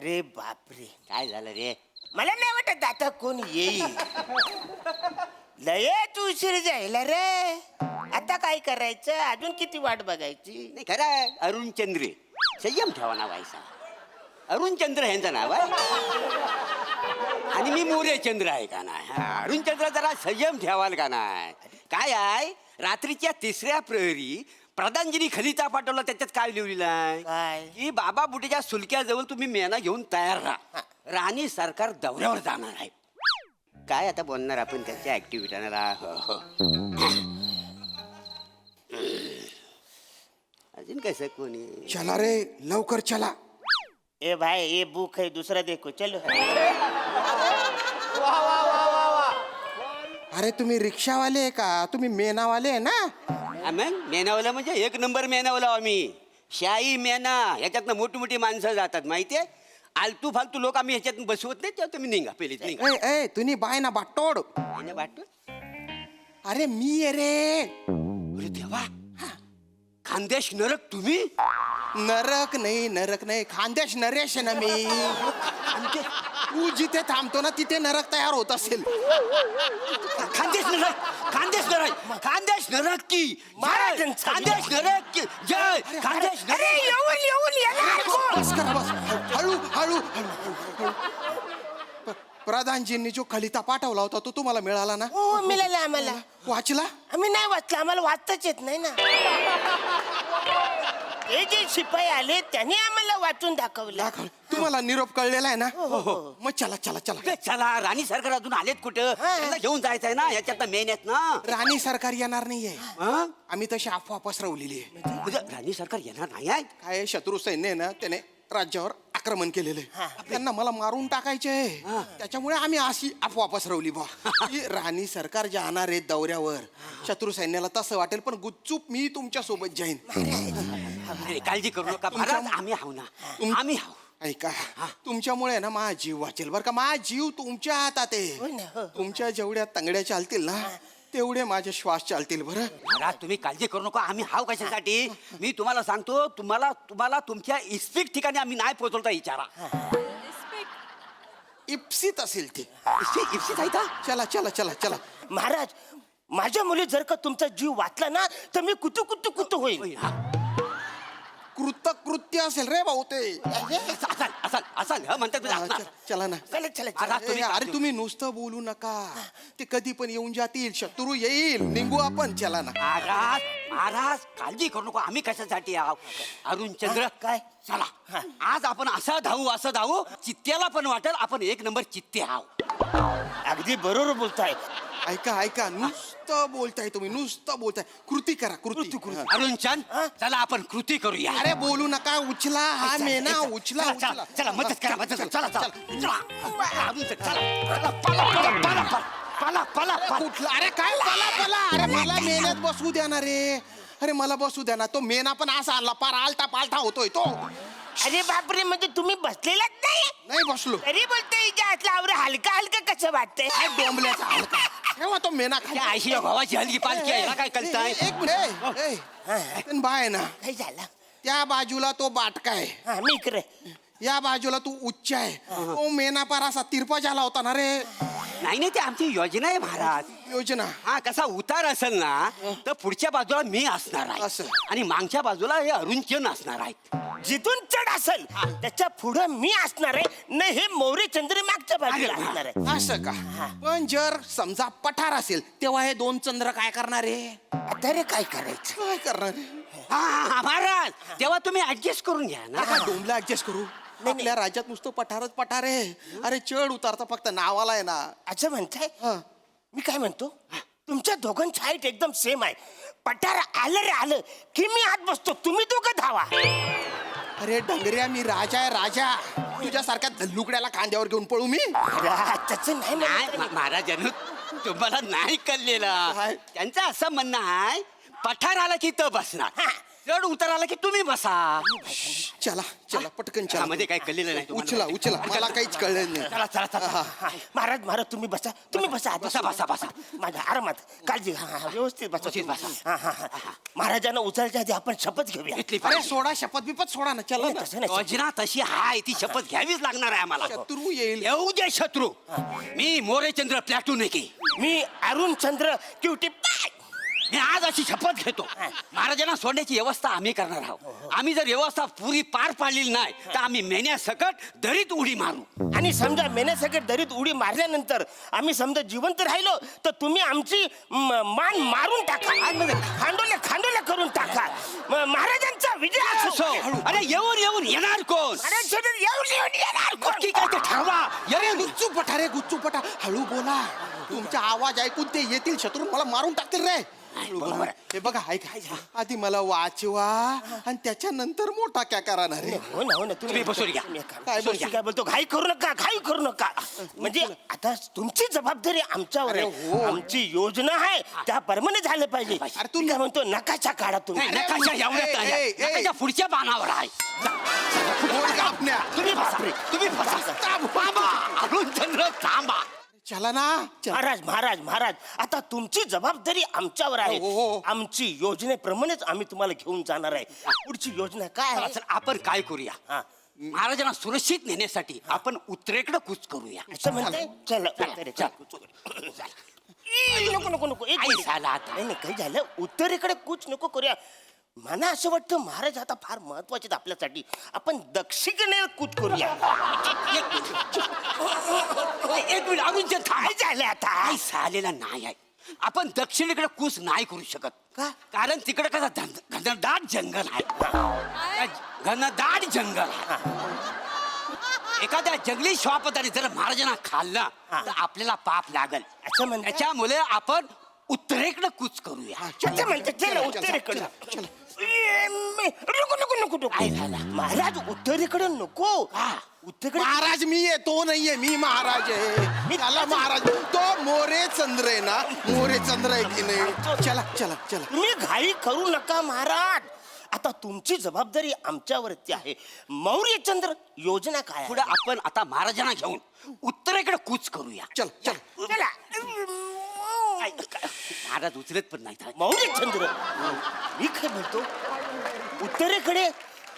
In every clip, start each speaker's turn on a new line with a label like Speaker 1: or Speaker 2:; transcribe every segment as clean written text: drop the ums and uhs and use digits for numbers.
Speaker 1: अरे बापरे,
Speaker 2: काय झालं रे?
Speaker 1: मला नाही वाटत आता कोण येईल. लयच उशीर जायला रे. आता काय करायचं? अजून किती वाट बघायची?
Speaker 2: नाही खरं आहे, अरुण चंद्र. संयम ठेवा ना व्हायचा. अरुण चंद्र यांचं नाव आहे आणि मी मोरे चंद्र आहे का नाही. अरुण चंद्र जरा संयम ठेवाल का नाही. काय आहे, रात्रीच्या 3ऱ्या प्रहरी प्रधानजीनी खलिता पाठवला. त्याच्यात काय लिहिलेलं आहे
Speaker 1: काय?
Speaker 2: की बाबा बुटीच्या सुलक्याजवळ तुम्ही मेना घेऊन तयार राहा. राणी सरकार दौऱ्यावर जाणार आहे. काय आता बोलणार आपण त्याच्या ऍक्टिव्हिटीला. अजून कसं कोणी.
Speaker 3: चला रे लवकर चला.
Speaker 1: ए भाई ये बुक है, दूसरा देखो चलो.
Speaker 3: अरे तुम्ही रिक्षावाले आहे का? तुम्ही मेनावाले आहे ना?
Speaker 2: मग मेनावला म्हणजे 1 नंबर मेनावला आम्ही. शाही मेना ह्याच्यातनं मोठी मोठी माणसं जातात माहितीये. आलतू फालतू लोक आम्ही ह्याच्यातून बसवत नाही. तेव्हा तुम्ही निघा पहिली निघा.
Speaker 3: ए ए तुम्ही बाय ना बाटोड.
Speaker 2: मेना वाटतो.
Speaker 3: अरे मी आहे रे.
Speaker 2: अरे देवा, खानदेश नरक तुम्ही.
Speaker 3: नरक नाही खानदेश नरेश आहे ना मी. तू जिथे थांबतो ना तिथे नरक तयार होत असेल.
Speaker 2: खानदेश नरक, खानदेश नरक, खानदेश नरक की जय. खानदेश नरक की जय. खानदेश
Speaker 1: अरे
Speaker 2: नरक.
Speaker 1: येऊन येणार कोण?
Speaker 3: बस करा बस. हळू हळू हळू. प्रधानजींनी जो खलिता पाठवला होता तो तुम्हाला मिळाला ना?
Speaker 1: हो मिळालं आम्हाला.
Speaker 3: वाचला?
Speaker 1: आम्ही नाही वाचलं, आम्हाला वाचताच येत नाही ना. हे जे शिपाई आले त्यांनी आम्हाला वाचून दाखवलं.
Speaker 3: दाखव. तुम्हाला निरोप कळलेला आहे ना?
Speaker 1: हो.
Speaker 3: मग चला चला चला.
Speaker 2: चला, राणी सरकार अजून आलेत कुठं? त्यांना घेऊन जायचंय ना, याच्यात मेन आहेत ना.
Speaker 3: राणी सरकार येणार नाहीये.
Speaker 2: हं?
Speaker 3: आम्ही तशी अफवा पसरवलेली आहे.
Speaker 2: म्हणजे राणी सरकार येणार नाही आहेत.
Speaker 3: काय शत्रू सैन्य आहे ना त्याने राज्यावर आक्रमण केलेलं आहे. त्यांना मला मारून टाकायचे आहे. त्याच्यामुळे आम्ही अशी अफवा पसरवली बा की राणी सरकार जाणार आहे दौऱ्यावर. शत्रू सैन्याला तसं वाटेल पण गुपचूप मी तुमच्या सोबत जाईन.
Speaker 2: अरे, काळजी करू नका महाराज, आम्ही आहो ना. आम्ही आहो.
Speaker 3: ऐका, तुमच्यामुळे ना माझा जीव वाचेल बरं का. माझा जीव तुमच्या हातात
Speaker 1: हो ना, हो.
Speaker 3: आहे. तुमच्या जेवढ्या तंगड्या चालतील ना तेवढे माझे श्वास चालतील बरं.
Speaker 2: महाराज तुम्ही काळजी करू नका. आम्ही हाव कशासाठी. मी तुम्हाला सांगतो, तुम्हाला तुमच्या इस्पिक ठिकाणी आम्ही नाही पोहोचवता. विचारा.
Speaker 3: इप्सित असेल ते.
Speaker 2: इप्सित आहे का?
Speaker 3: चला चला चला चला.
Speaker 1: महाराज, माझ्या मुली जर का तुमचा जीव वाचला ना तर मी कुतू होईल.
Speaker 3: कृत्य असेल रे भाऊ ते.
Speaker 2: असाल म्हणतात तुम्ही असणार.
Speaker 3: चला ना.
Speaker 1: चला.
Speaker 2: महाराज, तुम्ही
Speaker 3: अरे तुम्ही नुसतं बोलू नका. ते कधी पण येऊन जातील. शत्रू येईल. निघू आपण. चला ना.
Speaker 2: महाराज काळजी करू नको. आम्ही कशासाठी आहो. अरुण चंद्र
Speaker 1: काय?
Speaker 2: चला, आज आपण असं धावू चित्त्याला पण वाटेल आपण 1 नंबर चित्ते आहो.
Speaker 1: अगदी बरोबर बोलताय.
Speaker 3: ऐका नुसतं बोलताय तुम्ही. नुसतं बोलताय. कृती करा. कृती.
Speaker 2: अरुण चंद, चला आपण कृती करूया.
Speaker 3: अरे बोलू नका. उचला हा मेना. उचला.
Speaker 2: चला मदत करा. अरुण चंद, चला. पला.
Speaker 3: कुठला? अरे काय पला. अरे मला मेन्यात बसू द्या ना रे. अरे मला बसू द्या ना. तो मेना पण असा आला पार आलता पालथा होतोय तो.
Speaker 1: अरे बापरे, म्हणजे तुम्ही बसलेलाच
Speaker 3: नाही बसलो.
Speaker 1: तरी बोलतोय हलका हलका कसं वाटतंय?
Speaker 3: डोंबल्याचा हलका. तेव्हा तो मेना खाली.
Speaker 2: आयशी भावाची हलकी पालखी आहे. ह्याला काय कळताय?
Speaker 3: एक मिनिट. बाय ना.
Speaker 1: काय झालं?
Speaker 3: त्या बाजूला तो बाटका आहे.
Speaker 1: हा मी इकडे.
Speaker 3: या बाजूला तू उच्च आहे. तो मेना पार असा तिरपा झाला होता ना रे.
Speaker 2: नाही ती आमची योजना आहे महाराज.
Speaker 3: योजना.
Speaker 2: हा कसा उतार असेल ना तर पुढच्या बाजूला मी असणार आहे
Speaker 3: असं.
Speaker 2: आणि मागच्या बाजूला हे अरुण चंद असणार आहेत.
Speaker 1: जिथून चढ असेल त्याच्या पुढे मी असणार आहे ना. हे मोरे चंद्र मागच्या बाजूला
Speaker 2: अरे,
Speaker 1: असणार आहे.
Speaker 3: असं का? पण जर समजा पठार असेल तेव्हा हे 2 चंद्र काय करणार आहे?
Speaker 1: आता रे काय करायचं?
Speaker 3: काय करणार आहे?
Speaker 2: हा महाराज, तेव्हा तुम्ही ऍडजस्ट करून घ्या ना.
Speaker 3: काय डोंबला ऍडजस्ट करू? आपल्या राज्यात नुसतं पठारच पठार आहे. अरे चढ उतारता फक्त नावाला आहे ना.
Speaker 1: असं म्हणताय?
Speaker 3: हा.
Speaker 1: मी काय म्हणतो, तुमच्या दोघांची हाईट एकदम सेम आहे. पठार आलं की मी आत बसतो, तुम्ही दोघं धावा.
Speaker 3: अरे डंगऱ्या, मी राजा आहे राजा. तुझ्यासारख्या धल्लुकड्याला खांद्यावर घेऊन पळू मी?
Speaker 1: तसं नाही
Speaker 2: नाही
Speaker 1: म्हणत मी.
Speaker 2: महाराजांनो, तुम्हाला नाही कळलेलं.
Speaker 3: काय?
Speaker 2: त्यांचं असं म्हणणं आहे, पठार आला की तो बसणार. चढ उतर आला की तुम्ही बसा.
Speaker 3: चला चला पटकन चला.
Speaker 2: मध्ये काही कळलेलं नाही तुम्हाला.
Speaker 3: उचला उचला मला काहीच कळलं नाही.
Speaker 2: चला चला चला.
Speaker 1: हा, महाराज महाराज तुम्ही बसा आधी.
Speaker 2: बसा, बसा, बसा.
Speaker 1: माझ्या आरामात काळजी. हा व्यवस्थित बसा.
Speaker 2: व्यवस्थित बसा.
Speaker 1: हा. महाराजांना उचलायच्या आधी आपण शपथ घेऊया.
Speaker 2: इथली
Speaker 3: अरे सोडा शपथ बिपत सोडा ना. चला ना.
Speaker 1: तसं नाही.
Speaker 2: योजना तशी हाय, ती शपथ घ्यावीच लागणार आहे आम्हाला.
Speaker 3: शत्रू येईल.
Speaker 2: येऊ दे शत्रू. मी मोरेचंद्र प्लॅटून आहे की.
Speaker 1: मी अरुण चंद्र क्युटी.
Speaker 2: मी आज अशी शपथ घेतो, महाराजांना सोडण्याची व्यवस्था आम्ही करणार आहोत. आम्ही जर व्यवस्था पुरी पार पाडलेली नाही तर आम्ही मेण्यासकट दरीत उडी मारू.
Speaker 1: आणि समजा मेण्यासकट दरीत उडी मारल्यानंतर आम्ही समजा जिवंत राहिलो तर तुम्ही आमची मान मारून टाका. खांडोल्या करून टाका. महाराजांचा विजय
Speaker 2: असो.
Speaker 1: असो.
Speaker 2: अरे येऊन येणार कोण?
Speaker 1: महाराजांच्या येऊन येणार कोण?
Speaker 2: नक्की काय ते ठरवा.
Speaker 3: अरे गुच्चू पटा रे गुच्चू पटा. हळू बोला. तुमचा आवाज ऐकून ते येतील शत्रू मला मारून टाकतील रे.
Speaker 2: बरोबर आहे.
Speaker 3: हे बघा ऐका आधी मला वाचवा आणि त्याच्यानंतर मोठा क्या करणार रे.
Speaker 1: हो ना
Speaker 2: तुम्ही बसून घ्या.
Speaker 3: काय बसून घ्या?
Speaker 1: काय बोलतो घाई करू नका. म्हणजे आता तुमची जबाबदारी आमच्यावर
Speaker 3: अरे
Speaker 1: आहे.
Speaker 3: हो.
Speaker 1: आमची योजना आहे त्याप्रमाणे झालं पाहिजे.
Speaker 3: अरे तू
Speaker 1: काय म्हणतो नकाशा काढा तुम्ही.
Speaker 2: नाही, नकाशा एवढ्यात आहे.
Speaker 3: ए, ए, ए.
Speaker 2: नकाशा पुढच्या पानावर आहे.
Speaker 3: बोल का आपल्या?
Speaker 2: तुम्ही बसा. तुम्ही बसा. थांबा. अरुणचंद्र थांबा.
Speaker 3: चला ना. चला.
Speaker 1: महाराज आता तुमची जबाबदारी आमच्यावर आहे.
Speaker 3: हो, हो.
Speaker 1: आमची योजनेप्रमाणेच आम्ही तुम्हाला घेऊन जाणार आहे. पुढची योजना काय
Speaker 2: चला,
Speaker 1: आहे?
Speaker 2: चला, आपण काय करूया,
Speaker 1: हा.
Speaker 2: महाराजांना सुरक्षित नेण्यासाठी आपण उत्तरेकडे कूच करूया.
Speaker 1: असं म्हणताय. चल नको एक
Speaker 2: आई
Speaker 1: मिनिट.
Speaker 2: साला आता.
Speaker 1: नाही काही झालं उत्तरेकडे कूच नको करूया. मला असं वाटतं महाराज आता फार महत्वाचे आहेत आपल्यासाठी. आपण दक्षिणेकडे कूच करूया.
Speaker 2: एक मिनिट अरुणचंद्र
Speaker 1: काय झालं आता?
Speaker 2: काय झालेला नाही आहे. आपण दक्षिणेकडे कूच नाही करू शकत.
Speaker 1: का?
Speaker 2: कारण तिकडे कसं घनदाट जंगल आहे. घनदाट जंगल आहे. एखाद्या जंगली श्वापदाने जर महाराजांना खाल्ला तर आपल्याला पाप लागल.
Speaker 1: असं म्हणताय?
Speaker 2: त्याच्यामुळे आपण उत्तरेकडे कूच करूया.
Speaker 1: अच्छा म्हणते चल उत्तरेकडे. नको
Speaker 2: काय झालं?
Speaker 1: महाराज उत्तरेकडे नको. उत्तरेकडे
Speaker 3: महाराज मी आहे तो नाहीये. मी महाराज आहे. मी त्याला महाराज. तो मोरे चंद्र आहे ना. मोरे चंद्र आहे की नाही. चला चला चला.
Speaker 1: तुम्ही घाई करू नका महाराज. आता तुमची जबाबदारी आमच्यावरती आहे. मौर्यचंद्र योजना काय आहे?
Speaker 2: पुढे आपण आता महाराजांना घेऊन उत्तरेकडे कूच करूया.
Speaker 3: चल चल.
Speaker 1: चला.
Speaker 2: महाराज उचलत पण नाही.
Speaker 1: मौर्यचंद्र मी काय म्हणतो उत्तरेकडे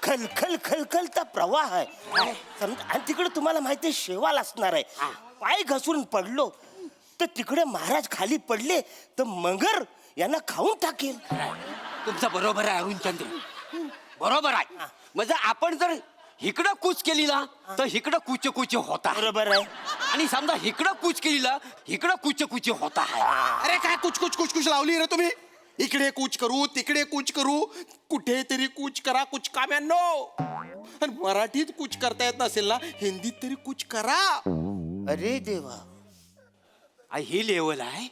Speaker 1: खलखलचा प्रवाह आहे. समजा आणि तिकडे तुम्हाला माहिती आहे शेवाल असणार आहे. पाय घसरून पडलो तर तिकडे महाराज खाली पडले तर मगर यांना खाऊन टाकेल.
Speaker 2: तुमचं बरोबर आहे अरुणचंद्र, बरोबर आहे. म्हणजे आपण जर इकडं कूच केली ना तर इकडं कुच होता.
Speaker 1: बरोबर आहे.
Speaker 2: आणि समजा इकडं कूच केली ना इकडं कुच होता आहे.
Speaker 3: अरे काय कुछ लावली रे तुम्ही. इकडे कूच करू तिकडे कूच करू. कुठेतरी कूच करा कुछ काम्यांनो. आणि मराठीत कूच करता येत नसेल ना हिंदीत तरी कूच करा.
Speaker 1: अरे देवा.
Speaker 2: ही लेवल आहे.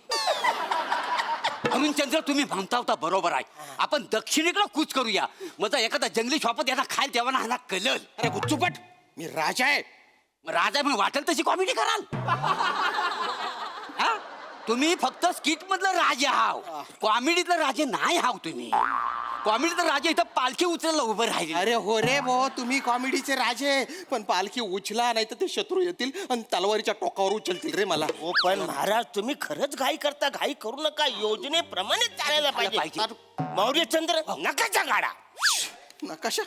Speaker 2: अरुणचंद्र तुम्ही म्हणता होता बरोबर आहे. आपण दक्षिणेकडे कूच करूया. म्हणजे एखादा जंगली श्वापत यांना खायला तेव्हा ह्याला कळल.
Speaker 3: अरे गुच्चूपट मी राजा आहे.
Speaker 2: राजा म्हणून वाटेल तशी कॉमेडी कराल. हा? तुम्ही फक्त स्किट मधलं राजे हाव, कॉमेडीतलं राजे नाही हाव तुम्ही. कॉमेडीतलं राजे इथं पालखी उचलायला उभं राहिले.
Speaker 3: अरे हो रे भो तुम्ही कॉमेडीचे राजे. पण पालखी उचला नाही तर ते शत्रू येतील आणि तलवारीच्या टोकावर उचलतील रे मला.
Speaker 1: हो पण महाराज तुम्ही खरंच घाई करता. घाई करू नका. योजनेप्रमाणे चालायला पाहिजे. मौर्यचंद्र नकाशा काढा.
Speaker 3: नकाशा.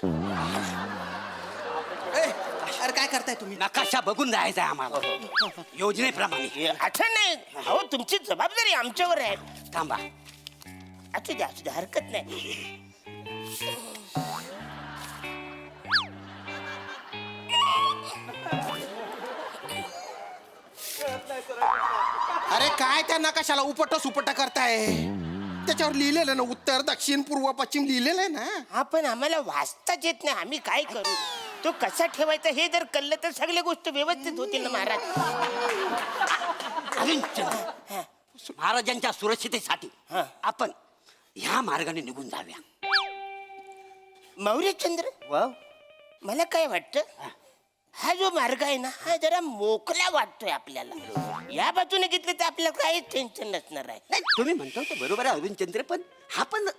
Speaker 3: ए, अरे काय करताय तुम्ही.
Speaker 2: नकाशा बघून जायचा आहे आम्हाला योजनेप्रमाणे.
Speaker 1: अच्छा नाही अहो तुमची जबाबदारी आमच्यावर आहे.
Speaker 2: थांबा.
Speaker 1: असू द्या हरकत नाही.
Speaker 3: अरे काय त्या नकाशाला उपट करताय. त्याच्यावर लिहिलेलं ना उत्तर दक्षिण पूर्व पश्चिम लिहिलेलं आहे ना.
Speaker 1: हा पण आम्हाला वाचताच येत नाही. आम्ही काय करू. तो कसा ठेवायचा हे जर कळलं तर सगळ्या गोष्टी व्यवस्थित होतील ना महाराज.
Speaker 2: अरुणचंद्र महाराजांच्या सुरक्षितेसाठी आपण ह्या मार्गाने निघून जाऊया.
Speaker 1: मौर्यचंद्र मला काय वाटतं हा जो मार्ग आहे ना हा जरा मोकळा वाटतोय आपल्याला. या बाजूने घेतलं तर आपल्याला काही टेन्शन नसणार आहे.
Speaker 2: नाही तुम्ही म्हणतो ते बरोबर आहे अरुणचंद्र, पण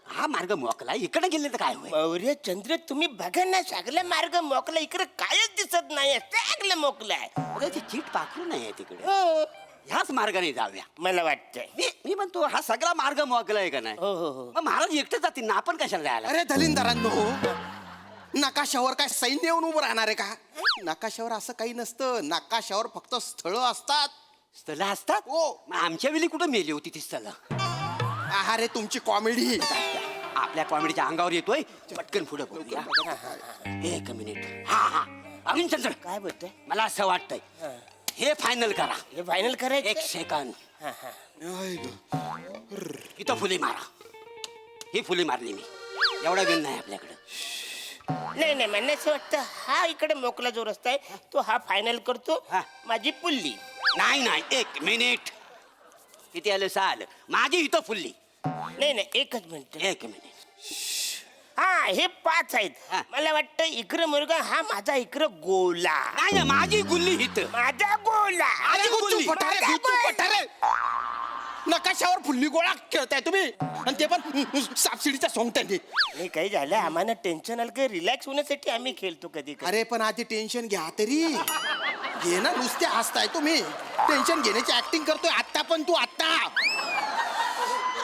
Speaker 2: हा मार्ग मोकला इकडे गेले तर काय होईल?
Speaker 1: मौर्य चंद्र तुम्ही बघा ना, सगळा मार्ग मोकला, इकडे कायच दिसत नाही, सगळं मोकलं आहे.
Speaker 2: अरे ती चीट पाखरू नाही तिकडे,
Speaker 1: हो,
Speaker 2: ह्याच मार्गाने जाऊया.
Speaker 1: मला वाटतंय.
Speaker 2: मी म्हणतो हा सगळा मार्ग मोकला आहे का नाही?
Speaker 1: हो हो हो.
Speaker 2: मग महाराज एकटे जातील ना, आपण कशाला जायला?
Speaker 3: अरे दलिंदरांनो, नकाशावर काय सैन्य येऊन उभं राहणार आहे का? नकाशावर असं काही नसतं. नकाशावर फक्त स्थळं असतात.
Speaker 2: स्थळ असतात?
Speaker 3: हो.
Speaker 2: मग आमच्या वेळी कुठं मेली होती ती स्थळ?
Speaker 3: अरे तुमची कॉमेडी.
Speaker 2: आपल्या कॉमेडीच्या अंगावर येतोय, पटकन पुढे बोलूया. एक मिनिट. हा अरुणचंद्र,
Speaker 1: काय बोलतोय?
Speaker 2: मला असं वाटतंय हे फायनल करा.
Speaker 1: हे फायनल करायचं?
Speaker 2: एक सेकंद.
Speaker 1: हा, हा.
Speaker 2: इथं फुली मारा. ही फुली मारली मी. एवढा वेळ नाही आपल्याकडे.
Speaker 1: नाही नाही, मला असं वाटतं हा इकडे मोकला जो रस्ता आहे तो हा फायनल करतो.
Speaker 2: हा.
Speaker 1: माझी पुल्ली.
Speaker 2: नाही, एक मिनिट. किती आलं? 6 आलं. माझी इथं फुलली.
Speaker 1: नाही नाही, एकच मिनिट.
Speaker 2: एक मिनिट.
Speaker 1: हा, हे 5 आहेत.
Speaker 2: हा.
Speaker 1: मला वाटतं इकडं मुलगा हा माझा इकडं गोला.
Speaker 2: नाही माझी गुल्ली इथं.
Speaker 1: माझा गोला.
Speaker 2: अरे, गुल्ली.
Speaker 3: नकाशावर फुल्ली गोळा खेळताय तुम्ही, आणि ते पण सापशिडीच्या सोंगट्याने.
Speaker 1: नाही, काही झालं आम्हाला टेन्शन आलं की रिलॅक्स होण्यासाठी आम्ही खेळतो कधी कधी.
Speaker 3: अरे पण आधी टेन्शन घ्या तरी. घे ना, नुसते हसताय तुम्ही. टेन्शन घेण्याची ऍक्टिंग करतोय आता, पण तू आता.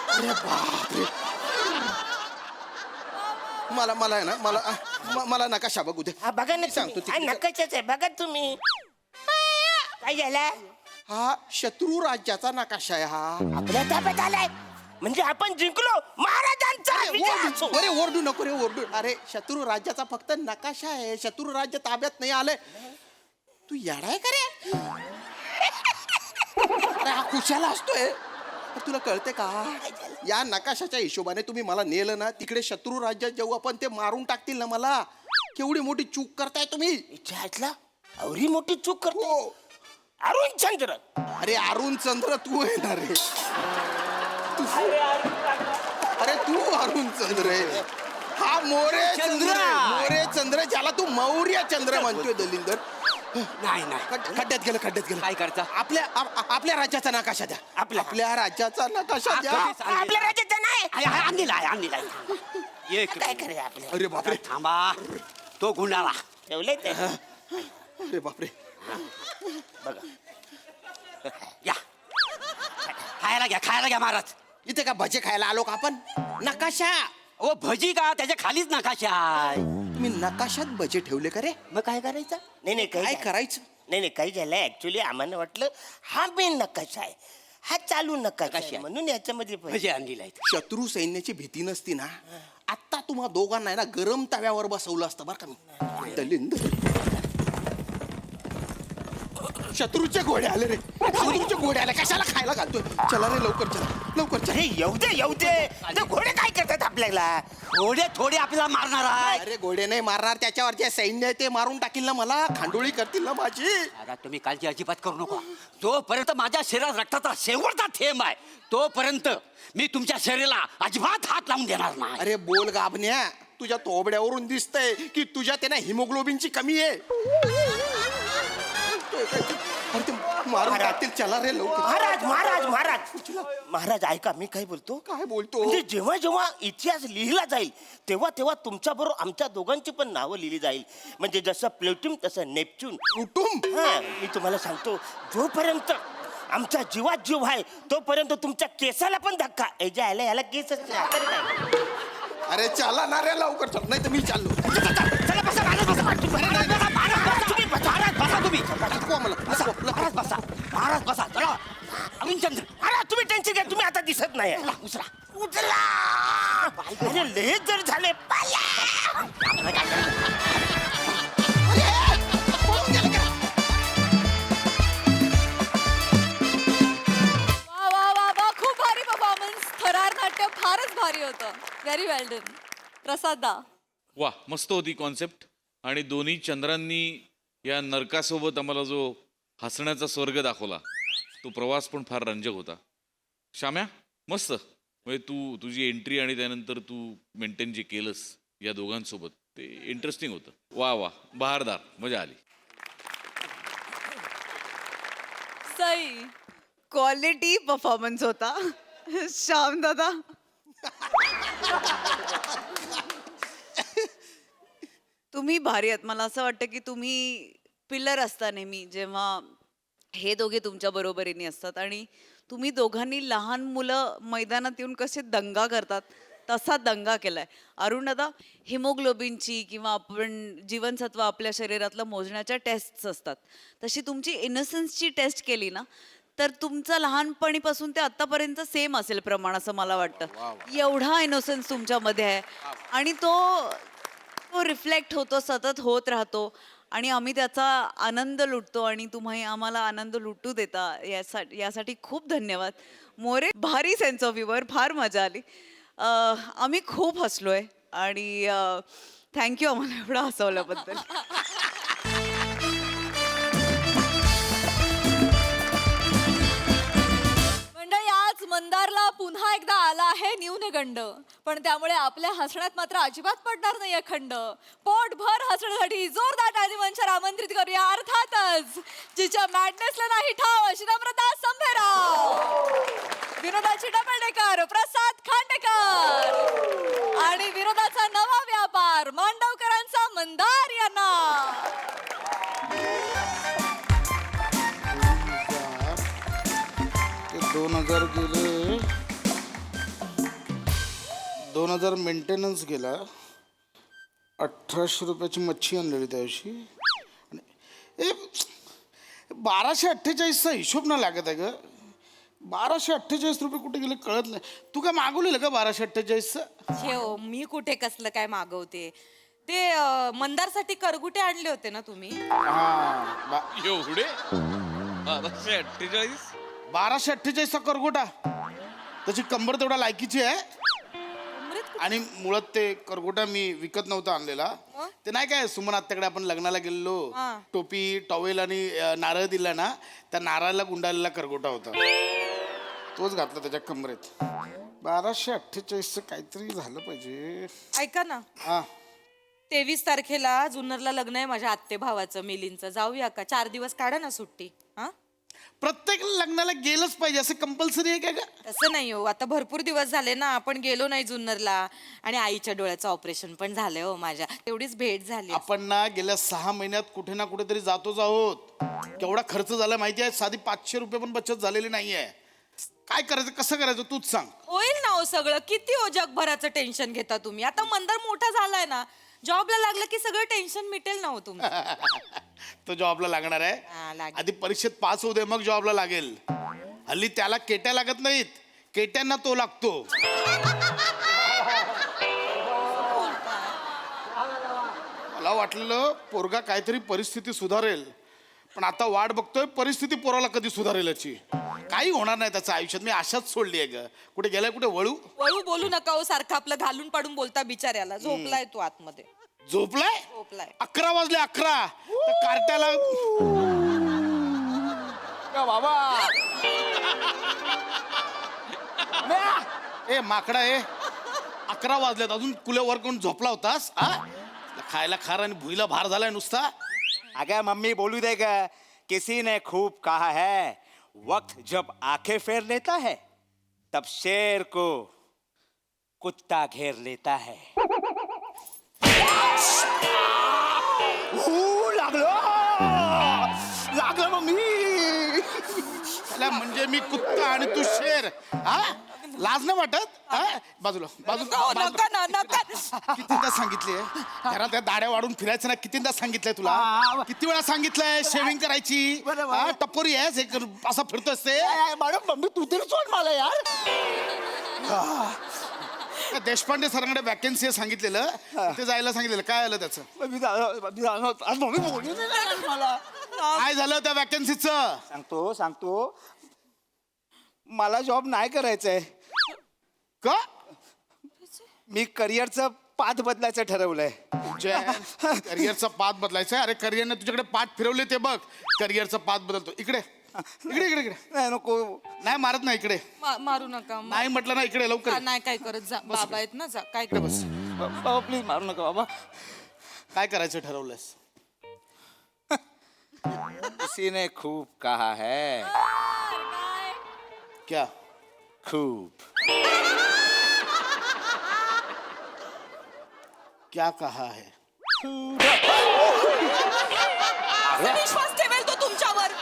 Speaker 3: अरे बापरे. मला आहे ना, मला नकाशा बघू दे.
Speaker 1: हा बघा ना,
Speaker 3: सांगतो
Speaker 1: हा नकाशाच आहे, बघा तुम्ही. काय झालं?
Speaker 3: हा शत्रू राज्याचा नकाशा आहे हा.
Speaker 1: आपल्या ताब्यात आलाय म्हणजे आपण जिंकलो. महाराजांचा विजय असो.
Speaker 3: अरे ओरडू नको रे, ओरडू. अरे शत्रू राज्याचा फक्त नकाशा आहे, शत्रू राज्य ताब्यात नाही आलंय. तू येडाय का रे? अरे हा कुशाला असतोय. तुला कळते का, या नकाशाच्या हिशोबाने तुम्ही मला नेलं ना तिकडे शत्रू राज्यात जेव्हा आपण ते मारून टाकतील ना मला, केवढी मोठी चूक करताय तुम्ही.
Speaker 1: इच्छा एवढी मोठी चूक करतो
Speaker 3: हो.
Speaker 1: अरुण चंद्र.
Speaker 3: अरे अरुण चंद्र तू आहे ना रे. अरे तू अरुण चंद्र आहे. हा मोरे चंद्र आहे. मोरे चंद्र, ज्याला तू मौर्य चंद्र म्हणतोय दलिंदर.
Speaker 2: नाही
Speaker 3: खड्ड्यात गेलं.
Speaker 2: काय करता?
Speaker 3: आपल्या राज्याचा नकाशा द्या. आपल्या राज्याचा नकाशा द्या.
Speaker 1: आपल्या राज्याचा नाही.
Speaker 2: आणलेला. एक
Speaker 1: काय करे आपल्या.
Speaker 3: अरे बापरे.
Speaker 2: थांबा, तो गुन्हाला
Speaker 1: ठेवलंय ते.
Speaker 3: अरे बापरे.
Speaker 1: बघा,
Speaker 2: या खायला घ्या महाराज.
Speaker 3: इथे का भजे खायला आलो का आपण? नकाशा.
Speaker 2: ओ भजी का, त्याच्या खालीच नकाशा आहे.
Speaker 3: तुम्ही नकाशात भजे ठेवले का रे?
Speaker 2: मग काय करायचं?
Speaker 1: नाही
Speaker 3: काय करायचं?
Speaker 1: नाही काही झालंय. ऍक्च्युली आम्हाला वाटलं हा मेन नकाशा आहे, हा चालू नकाशा आहे,
Speaker 2: आहे.
Speaker 1: म्हणून याच्यामध्ये
Speaker 2: भजी आणलेला आहे.
Speaker 3: शत्रू सैन्याची भीती नसती ना, आता तुम्हा दोघांना आहे ना गरम तव्यावर बसवलं असतं बरं का मी. दलिंदर. शत्रूचे घोडे आले रे. शत्रूचे घोडे आले. कशाला खायला घालतोय? चला रे, लवकर चला.
Speaker 1: अरे येऊ दे. ते घोडे काय करतात आपल्याला?
Speaker 2: थोडे आपल्याला मारणार आहे.
Speaker 3: अरे घोडे नाही मारणार, त्याच्यावर जे सैन्य आहे ते मारून टाकील ना मला, खांडोळी करतील ना माझी.
Speaker 2: आता तुम्ही काळजी अजिबात करू नका. जोपर्यंत माझ्या शरीरात रक्ताचा शेवटचा थेंब आहे तोपर्यंत मी तुमच्या शरीराला अजिबात हात लावून देणार नाही.
Speaker 3: अरे बोल गाबन्या, तुझ्या तोबड्यावरून दिसतंय की तुझ्या त्याने हिमोग्लोबिनची कमी आहे. अरे ते मारून टाकतील. चला रे लवकर.
Speaker 1: महाराज ऐका, मी काय बोलतो.
Speaker 3: काय बोलतो?
Speaker 1: म्हणजे जेव्हा जेव्हा इतिहास लिहिला जाईल तेव्हा तेव्हा तुमच्या बरोबर आमच्या दोघांची पण नावं लिहिली जाईल. म्हणजे जसं प्लुटून तसं नेपच्यून.
Speaker 3: कुटुंब.
Speaker 1: हा, मी तुम्हाला सांगतो, जोपर्यंत आमच्या जीवात जीव आहे तोपर्यंत तुमच्या केसाला पण धक्का. याला केसच नाही. तर काय?
Speaker 3: अरे चला ना रे लवकर, चल नाही तर मी चाललो.
Speaker 2: चला बसा महाराज, महाराज बसा. चला अरुणचंद्र.
Speaker 1: अरे तुम्ही टेन्शन घ्या, तुम्ही आता दिसत नाही. उचला. अरे लय जर झाले.
Speaker 4: वा खूप भारी परफॉर्मन्स. थरार नाट्य फारच भारी होतं. व्हेरी वेल डन. प्रसादा.
Speaker 5: वा, मस्त होती कॉन्सेप्ट. आणि दोन्ही चंद्रांनी या नरकासोबत आम्हाला जो हसण्याचा स्वर्ग दाखवला तो प्रवास पण फार रंजक होता. श्याम्या, मस्त. म्हणजे तुझी एंट्री आणि त्यानंतर तू मेंटेन जे केलंस या दोघांसोबत ते इंटरेस्टिंग होतं. वा, बहारदार, मजा आली.
Speaker 4: सई.
Speaker 6: क्वालिटी परफॉर्मन्स होता श्याम दादा. तुम्ही भारी आहात. मला असं वाटतं की तुम्ही पिल्लर असता नेहमी जेव्हा हे दोघे तुमच्या बरोबरीने असतात आणि तुम्ही दोघांनी लहान मुलं मैदानात येऊन कसे दंगा करतात तसा दंगा केलाय. अरुण दादा, हिमोग्लोबिनची किंवा आपण जीवनसत्व आपल्या शरीरातलं मोजण्याच्या टेस्ट्स असतात, तशी तुमची इनोसन्सची टेस्ट केली ना तर तुमचं लहानपणीपासून ते आतापर्यंत सेम असेल प्रमाण असं मला वाटतं. एवढा इनोसन्स तुमच्यामध्ये आहे आणि तो रिफ्लेक्ट होतो, सतत होत राहतो आणि आम्ही त्याचा आनंद लुटतो आणि तुम्ही आम्हाला आनंद लुटू देता यासाठी खूप धन्यवाद. मोरे, भारी सेन्स ऑफ ह्युमर, फार मजा आली. आम्ही खूप हसलोय आणि थँक्यू आम्हाला एवढं हसवल्याबद्दल.
Speaker 4: मंडळी, आज मंदारला पुन्हा एकदा आला आहे न्यूनगंड, पण त्यामुळे आपल्या हसण्यात मात्र अजिबात पडणार नाही खंड. पोटभर हसण्यासाठी जोरदार टाळी मंचावर आमंत्रित करूया अर्थातच जिच्या मॅडनेसला नाही ठाव अशी नम्रता संभेराव, विनोदाची डबल डेकर प्रसाद खांडेकर आणि विनोदाचा नवा व्यापार मांडवकरांचा मंदार यांना.
Speaker 7: 2000 गेले, 2000 मेंटेनन्स गेला, 1800 रुपयाची मच्छी आणलेली त्या दिवशी. 1248चा हिशोब ना लागत आहे ग. 1248 रुपये कुठे गेले कळत नाही. तू काय मागवलेलं का 1248चं?
Speaker 8: हो, मी कुठे कसलं काय मागवते. ते मंदारसाठी करगुटे आणले होते ना तुम्ही?
Speaker 5: एवढे 1248?
Speaker 7: 1248चा करगोटा. त्याची कंबर तेवढा लायकीची आहे. आणि मुळात ते करगोटा मी विकत नव्हता आणलेला. ते नाही काय सुमन आत्याकडे आपण लग्नाला गेलेलो, टोपी टॉवेल आणि नारळ दिला ना, त्या नारळाला गुंडाळलेला करगोटा होता. तोच घातला त्याच्या कमरेत. 1248चं काहीतरी झालं पाहिजे.
Speaker 8: ऐका ना,
Speaker 7: हा,
Speaker 8: 23 तारखेला जुन्नरला लग्न आहे माझ्या आत्ते भावाचं मिलींचं. जाऊया का? 4 दिवस काढा ना सुट्टी. हा,
Speaker 7: प्रत्येक लग्नाला गेलंच पाहिजे असं कंपल्सरी आहे काय का?
Speaker 8: तसं नाही हो. आता भरपूर दिवस झाले ना आपण गेलो नाही जुन्नरला. आणि आईच्या डोळ्याचं ऑपरेशन पण झालंय हो माझ्या. तेवढीच भेट झाली.
Speaker 7: आपण ना गेल्या 6 महिन्यात कुठे ना कुठेतरी जातोच आहोत. केवढा खर्च झाला माहिती आहे? साधी 500 रुपये पण बचत झालेली नाहीये. काय करायचं, कसं करायचं तूच सांग.
Speaker 8: होईल ना हो सगळं. किती हो जगभराचं टेन्शन घेता तुम्ही. आता मंदार मोठा झालाय ना, जॉबला लागलं की सगळं टेन्शन मिटेल ना हो तुमचं.
Speaker 7: तो जॉबला लागणार
Speaker 8: हा,
Speaker 7: आहे.
Speaker 8: लागेल.
Speaker 7: आधी परीक्षेत पास होऊ दे मग जॉबला लागेल. हल्ली त्याला केट्या लागत नाहीत, केट्यांना तो लागतो. मला वाटलेलं पोरगा काहीतरी परिस्थिती सुधारेल, पण आता वाट बघतोय परिस्थिती पोराला कधी सुधारेल याची. काही होणार नाही त्याच्या आयुष्यात. मी आशाच सोडली आहे ग. कुठे गेलाय, कुठे वळू
Speaker 8: बोलू नका हो सारखं. आपलं घालून पाडून बोलता बिचाऱ्याला. झोपलाय तो आतमध्ये.
Speaker 7: झोपलाय?
Speaker 8: झोपलाय.
Speaker 7: 11 वाजले 11. त्या कार्ट्याला
Speaker 3: बाबा
Speaker 7: ए माकडा ए, 11 वाजलेत अजून कुल्यावर कोण झोपला होतास? खायला खार आणि भुईला भार झालाय नुसता.
Speaker 2: अगर मम्मी बोलू देगा, किसी ने खूब कहा है, वक्त जब आंखें फेर लेता है तब शेर को कुत्ता घेर लेता है.
Speaker 7: लागलं मम्मी. म्हणजे मी कुत्ता आणि तू शेर. लाज नाही वाटत? बाजूला बाजूला. कितीदा सांगितले घरात त्या दाड्या वाढून फिरायचं ना? कितीदा सांगितलंय तुला? किती वेळा सांगितलंय शेविंग करायची? टप्पोरी आहेस एक असा फिरतोस ते?
Speaker 1: मॅडम मम्मी तू तरी सोड मला यार.
Speaker 7: देशपांडे सरांकडे वॅकन्सी सांगितलेलं, ते जायला सांगितलेलं. काय आलं त्याचं? काय झालं त्या वॅकन्सीचं?
Speaker 2: सांगतो मला जॉब नाही करायचंय.
Speaker 7: का?
Speaker 2: मी करिअरचं पाथ बदलायचं ठरवलंय.
Speaker 7: करिअरचा पाथ बदलायचा? अरे करिअरने तुझ्याकडे पाठ फिरवले ते बघ. करिअरचा पाथ बदलतो. इकडे इकडे इकडे इकडे.
Speaker 2: नाही नको.
Speaker 7: नाही मारत नाही इकडे.
Speaker 8: मारू नका.
Speaker 7: नाही म्हटलं ना इकडे लवकर.
Speaker 8: नाही काय करत जा. बाबा आहेत ना, जा. काय करत
Speaker 7: बस.
Speaker 2: बाबा प्लीज मारू नका बाबा.
Speaker 7: काय करायचं ठरवलंयस?
Speaker 9: किसी ने खूब कहा है
Speaker 4: काय?
Speaker 7: क्या
Speaker 9: खूब
Speaker 7: क्या कहा है
Speaker 8: कसा विश्वास ठेवेल तो तुमच्यावर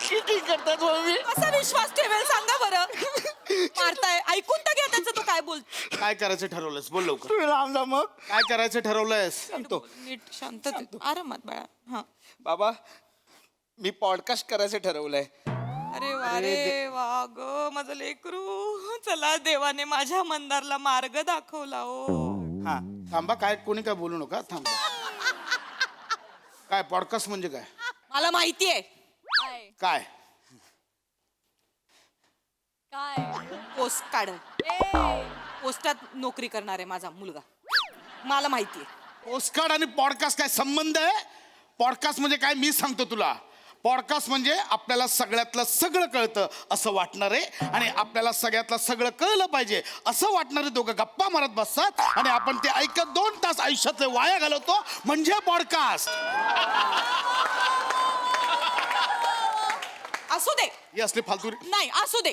Speaker 9: किती करतात मम्मी
Speaker 8: कसा विश्वास ठेवेल सांगा बरं मारताय ऐकून तर घ्या त्याचं तो काय बोल
Speaker 7: काय करायचं ठरवलंयस बोल लवकर
Speaker 9: तुम्ही रामदा मग
Speaker 7: काय करायचं ठरवलंयस
Speaker 9: सांगतो
Speaker 8: नीट शांत आरामात बाळा हा
Speaker 9: बाबा मी पॉडकास्ट करायचं ठरवलंय
Speaker 8: अरे वा रे वा ग माझं लेकरू चला देवाने माझ्या मंदारला मार्ग दाखवला ओ
Speaker 7: हा थांबा काय कोणी काय बोलू नका थांबा काय पॉडकास्ट म्हणजे काय
Speaker 8: मला माहितीये
Speaker 4: काय?
Speaker 7: काय
Speaker 4: काय?
Speaker 8: पोस्ट काढ
Speaker 4: ए,
Speaker 8: पोस्टात नोकरी करणार आहे माझा मुलगा मला माहितीये
Speaker 7: पोस्टकार्ड आणि पॉडकास्ट काय संबंध आहे पॉडकास्ट म्हणजे काय मी सांगतो तुला पॉडकास्ट म्हणजे आपल्याला सगळ्यातलं सगळं कळतं असं वाटणार आहे आणि आपल्याला सगळ्यातलं सगळं कळलं पाहिजे असं वाटणारे दोघं गप्पा मारत बसतात आणि आपण ते ऐकत 2 तास आयुष्यातले वाया घालवतो म्हणजे पॉडकास्ट
Speaker 8: असू दे
Speaker 7: ही असली फालतू
Speaker 8: नाही असू दे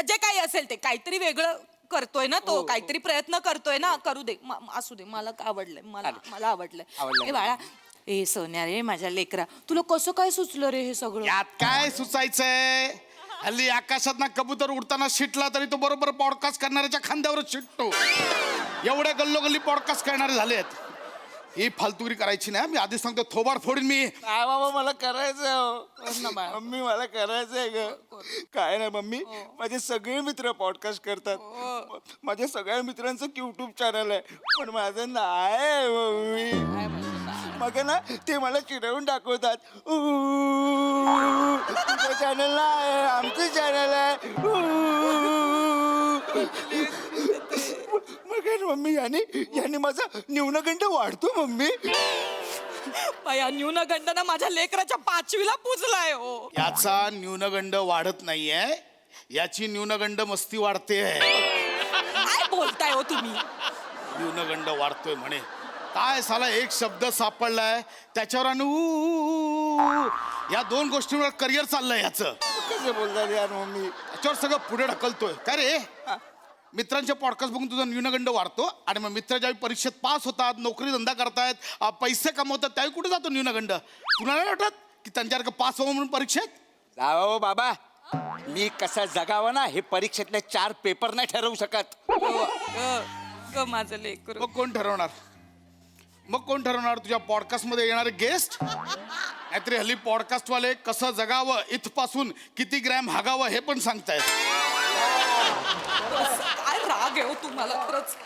Speaker 8: जे काही असेल ते काहीतरी वेगळं करतोय ना तो काहीतरी प्रयत्न करतोय ना करू दे असू दे मला आवडलंय मला आवडलंय ए बाळा ए सोन्या रे माझ्या लेकरा तुला कसं काय सुचलं रे हे सगळं
Speaker 7: यात काय सुचायचंय हल्ली आकाशात ना कबूतर उडताना शिटला तरी तो बरोबर पॉडकास्ट करणाऱ्याच्या खांद्यावरच शिटतो एवढ्या गल्लोगल्ली पॉडकास्ट करणारे झालेत ही फालतुगिरी करायची नाही मी आधीच सांगतो थोबाड फोडीन मी
Speaker 9: काय बाबा मला करायचंय मम्मी मला करायचंय ग काय नाही मम्मी माझे सगळे मित्र पॉडकास्ट करतात माझ्या सगळ्या मित्रांचं युट्यूब चॅनल आहे पण माझं नाही मम्मी मग ना ते मला चिडवून दाखवतात तुझं चॅनल आहे आमचं चॅनल आहे मग मम्मी याने माझा न्यूनगंड वाढतो मम्मी
Speaker 8: या न्यूनगंडानं माझ्या लेकराच्या 5वीला पुजलाय हो
Speaker 7: याचा न्यूनगंड वाढत नाहीये याची न्यूनगंड मस्ती वाढते
Speaker 8: काय बोलताय हो तुम्ही
Speaker 7: न्यूनगंड वाढतोय म्हणे काय साला एक शब्द सापडलाय त्याच्यावर आणि या 2 गोष्टींवर करिअर चाललंय याचं
Speaker 9: कसं बोलतात यार मम्मी
Speaker 7: त्याच्यावर सगळं पुढे ढकलतोय काय रे मित्रांचे पॉडकास्ट बघून तुझा न्यूनगंड वाढतो आणि मग मित्र ज्यावेळी परीक्षेत पास होतात नोकरी धंदा करतायत पैसे कमवतात त्यावेळी कुठे जातो न्यूनगंड तुला नाही वाटत की त्यांच्यासारखं पास व्हावं म्हणून परीक्षेत
Speaker 9: जाओ बाबा मी कसं जगावं ना हे परीक्षेतले 4 पेपर नाही ठरवू शकत
Speaker 8: ग माझं लेकरू
Speaker 7: मग कोण ठरवणार तुझ्या पॉडकास्ट मध्ये येणारे गेस्ट नाहीतरी हल्ली पॉडकास्ट वाले कसं जगावं इथपासून किती ग्रॅम हागावं हे पण सांगतायत
Speaker 8: काय राग आहे हो तुम्हाला खरंच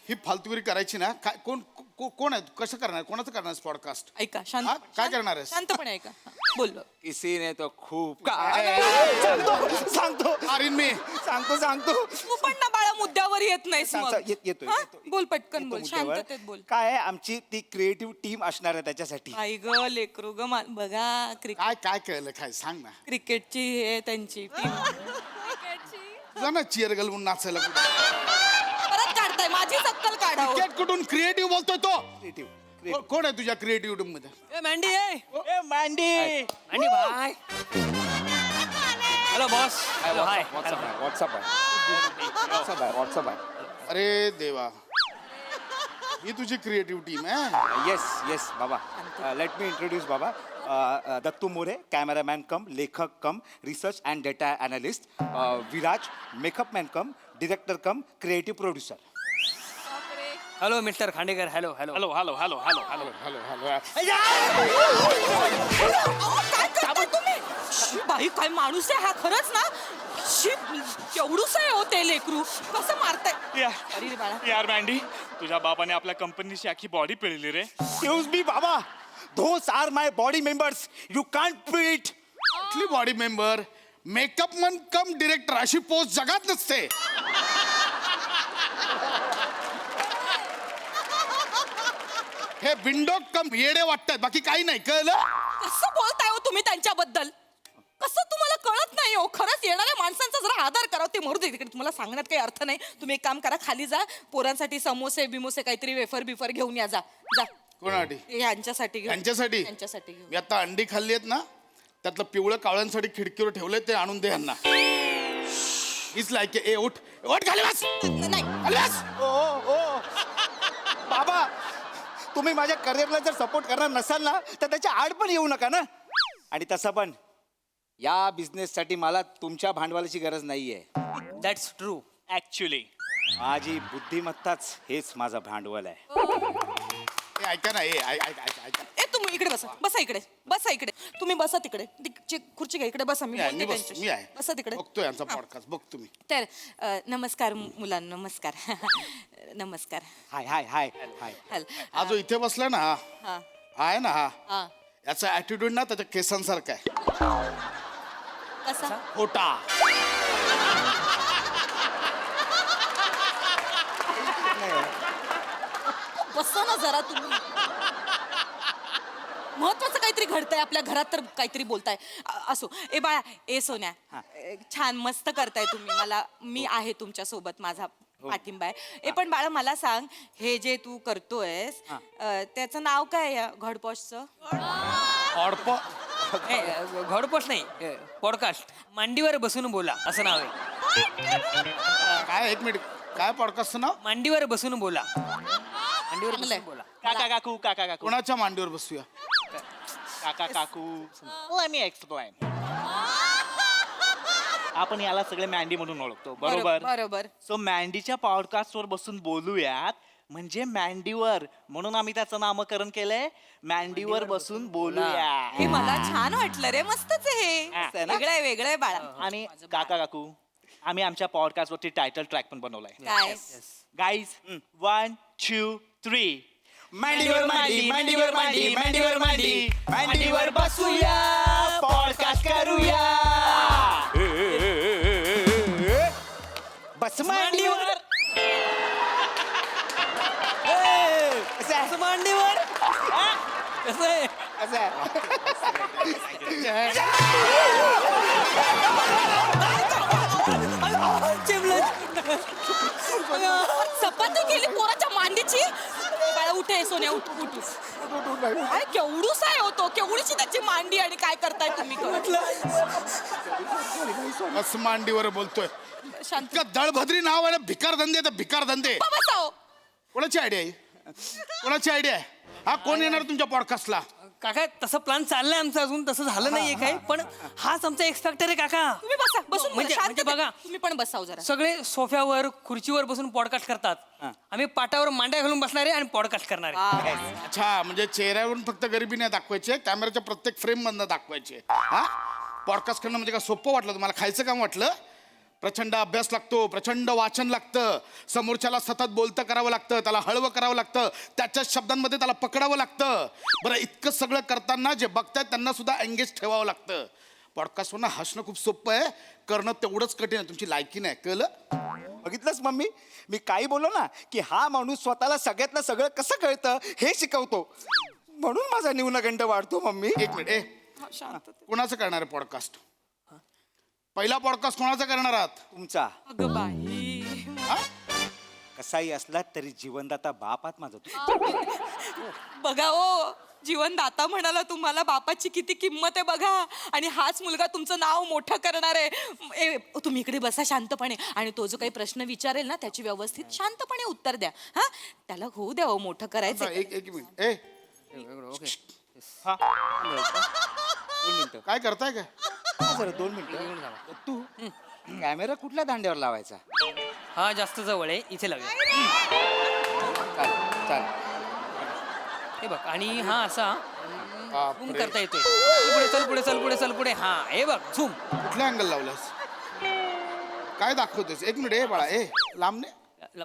Speaker 7: ही फालतुगिरी करायची ना काय कोण आहे कसं करणार कोणाचं करणार पॉडकास्ट
Speaker 8: ऐका
Speaker 7: काय
Speaker 8: शांत
Speaker 7: करणार आहेस
Speaker 8: शांतपणे ऐका बोललो
Speaker 9: किसी ने तो खूप
Speaker 7: सांगतो अरे मी
Speaker 9: सांगतो
Speaker 8: तू पण ना बाळा मुद्द्यावर येत नाहीस मग
Speaker 9: येतोय
Speaker 8: हा? बोल पटकन बोल शांततेत बोल
Speaker 9: काय आहे आमची ती क्रिएटिव्ह टीम असणार आहे त्याच्यासाठी
Speaker 8: आई ग लेकरू ग बघा
Speaker 7: काय कळलं काय सांग ना
Speaker 8: क्रिकेटची हे त्यांची टीम
Speaker 7: जा ना चिअर म्हणून नाचायला
Speaker 8: परत काढताय माझी सक्कल काढा
Speaker 7: क्रिकेट कुठून क्रिएटिव्ह बोलतोय तो
Speaker 9: क्रिएटिव्ह
Speaker 7: कोण आहे तुझ्या क्रिएटिव्ह टीम मध्ये
Speaker 8: मँडी
Speaker 9: ए मांडी भाई
Speaker 10: hello boss hello hi
Speaker 9: what's up आहे
Speaker 7: अरे देवा ही तुझी क्रिएटिव्ह टीम आहे
Speaker 9: येस बाबा लेट मी इंट्रोड्यूस बाबा दत्तू मोरे कॅमेरामॅन कम लेखक cum research and data analyst Viraj makeup man cum director cum creative producer
Speaker 10: hello mister Khandekar hello hello hello hello hello hello hello
Speaker 8: काय करताय तुम्ही शी, बाई काय माणूस आहे हा खरंच ना शी केवढूस आहे हो ते लेकरू कसं मारताय अरे रे बाळा
Speaker 10: यार मँडी तुझ्या बाबाने आपल्या कंपनीची आखी बॉडी पिळली रे
Speaker 9: एक्सक्यूज मी बाबा those are my body members you can't beat
Speaker 7: कुठली बॉडी मेंबर मेकअप मन कम डिरेक्टर अशी पोस्ट जगात नसते हे विंडो कम येडे वाटतात बाकी काही नाही कळलं
Speaker 8: कसं बोलताय हो तुम्ही त्यांच्याबद्दल कसं तुम्हाला कळत नाही हो खरंच येणाऱ्या माणसांचा जरा आदर करा ते मरू दे तिकडे तुम्हाला सांगण्यात काही अर्थ नाही तुम्ही एक काम करा खाली जा पोरांसाठी समोसे बिमोसे काहीतरी वेफर बिफर घेऊन या जा
Speaker 7: कोणासाठी?
Speaker 8: यांच्यासाठी घेऊ
Speaker 7: यांच्यासाठी?
Speaker 8: यांच्यासाठी घेऊ
Speaker 7: मी आता अंडी खाल्ली आहेत ना, त्यातलं पिवळं कावळ्यांसाठी खिडकीवर ठेवलंय, ते आणून दे यांना. हीच लायकी. ए उठ उठ, खाली बस. खाली बस.
Speaker 9: ओ बाबा, तुम्ही माझ्या करिअरला जर सपोर्ट करणार नसाल ना, तर त्याच्या आड पण येऊ नका ना. आणि तसं पण या बिझनेससाठी मला तुमच्या भांडवलाची गरज नाहीये.
Speaker 10: That's true.
Speaker 9: ऍक्च्युली माझी बुद्धिमत्ताच हेच माझं भांडवल आहे.
Speaker 7: ए, ऐका ना. ऐका.
Speaker 8: ए तुम्ही इकडे बसा इकडे तुम्ही बसा तिकडे खुर्ची घ्या, इकडे बसा. मी बोलते
Speaker 7: मी
Speaker 8: त्यांच्याशी.
Speaker 7: आहे.
Speaker 8: बसा तिकडे.
Speaker 7: बघतो यांचा पॉडकास्ट, बघ तुम्ही.
Speaker 8: तर नमस्कार मुलांना. नमस्कार. नमस्कार.
Speaker 9: हाय हाय हाय हाय.
Speaker 8: हॅल
Speaker 7: हा जो इथे बसला ना,
Speaker 8: हा
Speaker 7: हा आहे ना, हा
Speaker 8: हा
Speaker 7: याचा ऍटिट्यूड ना त्याच्या केसांसारखा आहे.
Speaker 8: कसा
Speaker 7: खोटा.
Speaker 8: बसा ना जरा तुम्ही. महत्वाचं काहीतरी घडतंय आपल्या घरात, तर काहीतरी बोलताय. असो. ए बाळा, ए सोन्या, छान मस्त करताय तुम्ही. मी आहे तुमच्या सोबत, माझा पाठिंबा आहे. ए पण बाळा मला सांग, हे जे तू करतोयस त्याचं नाव काय या घडपॉशचं?
Speaker 10: घोडपोस्ट नाही, पॉडकास्ट. मांडीवर बसून बोला असं नाव आहे.
Speaker 7: काय? एक मिनिट. काय पॉडकास्टचं नाव?
Speaker 10: मांडीवर बसून बोला. मांडीवर बसून बोला.
Speaker 9: काका काकू
Speaker 7: कोणाच्या मांडीवर बसूया?
Speaker 9: काकू लेट मी एक्सप्लेन. आपण याला सगळे मँडी म्हणून ओळखतो, बरोबर?
Speaker 8: बरोबर.
Speaker 9: सो मँडीच्या पॉडकास्टवर बसून बोलूयात, म्हणजे मँडीवर, म्हणून आम्ही त्याचं नामकरण केलंय मँडीवर बसून बोलूया.
Speaker 8: हे मला छान वाटलं रे. मस्तच आहे
Speaker 9: असं
Speaker 8: हे.
Speaker 9: आहे ना?
Speaker 8: वेगळं आहे बाळा.
Speaker 9: आणि काकू आम्ही आमच्या पॉडकास्टवरती टायटल ट्रॅक पण बनवलाय.
Speaker 8: काय
Speaker 9: गाईज 1 2 3. मांडीवर मांडी, मांडीवर मांडी, मांडीवर मांडी, मांडीवर बसूया, पॉडकास्ट करूया. बस मांडीवर.
Speaker 10: असं मांडीवर कसं आहे?
Speaker 9: असं आहे.
Speaker 8: चपाती केली पोराच्या मांडीची. बाळा उठे सोन्या, उठ. अरे केवढूस आहे होतो, केवढीची त्याची मांडी, आणि काय करताय तुम्ही?
Speaker 7: बस मांडीवर बोलतोय.
Speaker 8: शांत
Speaker 7: इतकं दळभद्री नाव आहे ना, भिकार धंदे तर भिकार धंदे.
Speaker 8: बसाओ.
Speaker 7: कोणाची आयडिया आहे? कोणाची आयडिया आहे? हा, कोण येणार तुमच्या पॉडकास्टला?
Speaker 10: काका तसं प्लॅन चाललंय आमचं, अजून तसं झालं नाहीये काय, पण हाच आमचा एक्स फॅक्टर आहे काका.
Speaker 8: तुम्ही बसा, बसून बोला.
Speaker 10: म्हणजे
Speaker 8: शांत
Speaker 10: बघा,
Speaker 8: तुम्ही पण बसाव जरा.
Speaker 10: सगळे सोफ्यावर खुर्चीवर बसून पॉडकास्ट करतात, आम्ही पाटावर मांड्या घालून बसणारे आणि पॉडकास्ट करणारे.
Speaker 7: अच्छा, म्हणजे चेहऱ्यावरून फक्त गरिबी नाही दाखवायची, कॅमेऱ्याच्या प्रत्येक फ्रेम मधनं दाखवायचे. हा, पॉडकास्ट करणं म्हणजे काय सोपं वाटलं तुम्हाला? खायचं काम वाटलं? प्रचंड अभ्यास लागतो, प्रचंड वाचन लागतं, समोरच्याला सतत बोलतं करावं लागतं, त्याला हळवं करावं लागतं, त्याच्याच शब्दांमध्ये त्याला पकडावं लागतं. बरं, इतकं सगळं करताना जे बघतायत त्यांना सुद्धा एंगेज ठेवावं लागतं. पॉडकास्टवर हसणं खूप सोपं आहे, करणं तेवढंच कठीण आहे. तुमची लायकी नाही, कळलं?
Speaker 9: बघितलंस मम्मी, मी काही बोललो ना की हा माणूस स्वतःला सगळ्यातलं सगळं कसं कळतं हे शिकवतो, म्हणून माझा न्यूनगंड वाढतो. मम्मी
Speaker 7: एक मिनिट.
Speaker 8: शांत.
Speaker 7: कोणाचं करणार आहे पॉडकास्ट? पहिला पॉडकास्ट कोणाचा करणार आहात?
Speaker 9: तुमचा.
Speaker 8: अगं बाई.
Speaker 7: हा?
Speaker 9: कसाही असला तरी जीवनदाता बाप आहात माझा.
Speaker 8: बघा ओ, जीवनदाता म्हणाला तुम्हाला, बापाची किती किंमत आहे बघा. आणि हाच मुलगा तुमचं नाव मोठं करणार आहे. तुम्ही इकडे बसा शांतपणे, आणि तो जो काही प्रश्न विचारेल ना त्याची व्यवस्थित शांतपणे उत्तर द्या. हा, त्याला होऊ द्या हो, मोठं करायचं.
Speaker 7: एक मिनिट. ए,
Speaker 9: हा, 2 मिनिटं.
Speaker 7: काय करताय काय?
Speaker 9: जरा 2 मिनिटं. तू कॅमेरा कुठल्या दांड्यावर लावायचा?
Speaker 10: हा जास्त जवळ आहे, इथे लावूया.
Speaker 9: चाल.
Speaker 10: हे बघ, आणि हा असा झूम
Speaker 7: बापरे.
Speaker 10: करता येतोय. पुढे चल, पुढे चल, पुढे चल, पुढे. हा, हे बघ झूम.
Speaker 7: कुठल्या अँगल लावलास? काय दाखवतोस? एक मिनिट. ए बाळा, ए लांबने.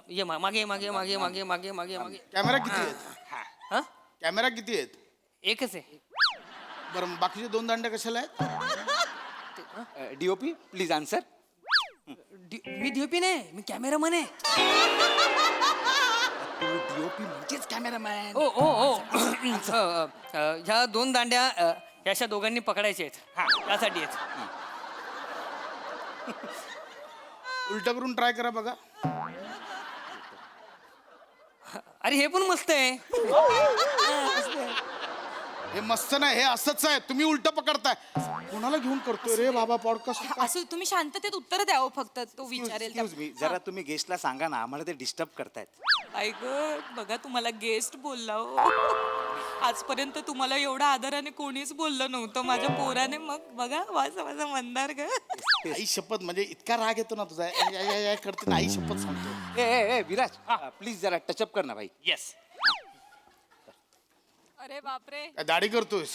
Speaker 10: ये मागे मागे मागे मागे मागे मागे मागे.
Speaker 7: कॅमेरा किती आहेत?
Speaker 10: हा,
Speaker 7: कॅमेरा किती आहेत?
Speaker 10: एकच आहे.
Speaker 7: बरं, मग बाकीचे 2 दांड्या कशाला आहेत?
Speaker 9: DOP please answer.
Speaker 10: Me DOP नाही, मी कॅमेरामन आहे.
Speaker 9: डीओपी म्हणजेच कॅमेरामॅन.
Speaker 10: ओ ओ ओ ह्या 2 दांड्या ह्या अशा दोघांनी पकडायच्या आहेत, त्यासाठी आहेत.
Speaker 7: उलट करून ट्राय करा बघा.
Speaker 10: अरे हे पण मस्त आहे.
Speaker 7: हे मस्त नाही, हे असंच आहे. तुम्ही उलट पकडताय. कोणाला घेऊन करतोय रे बाबा पॉडकास्ट?
Speaker 8: असं तुम्ही शांततेत उत्तर द्यावं फक्त, तो विचारेल त्या-
Speaker 9: एक्सक्यूज मी, जरा तुम्ही गेस्टला सांगा ना, आम्हाला ते डिस्टर्ब करतायत.
Speaker 8: ऐक बघा, तुम्हाला गेस्ट बोलला हो. आजपर्यंत तुम्हाला एवढा आदराने कोणीच बोललं नव्हतं माझ्या पोराने. मग बघा माझा माझा मंदार ग.
Speaker 7: आई शपथ, म्हणजे इतका राग येतो ना तुझा, करते ना, आई शपथ सांगतो.
Speaker 2: ए विराज प्लीज जरा टचअप कर ना भाई.
Speaker 9: येस.
Speaker 4: अरे बापरे.
Speaker 7: काय दाढी करतोयस?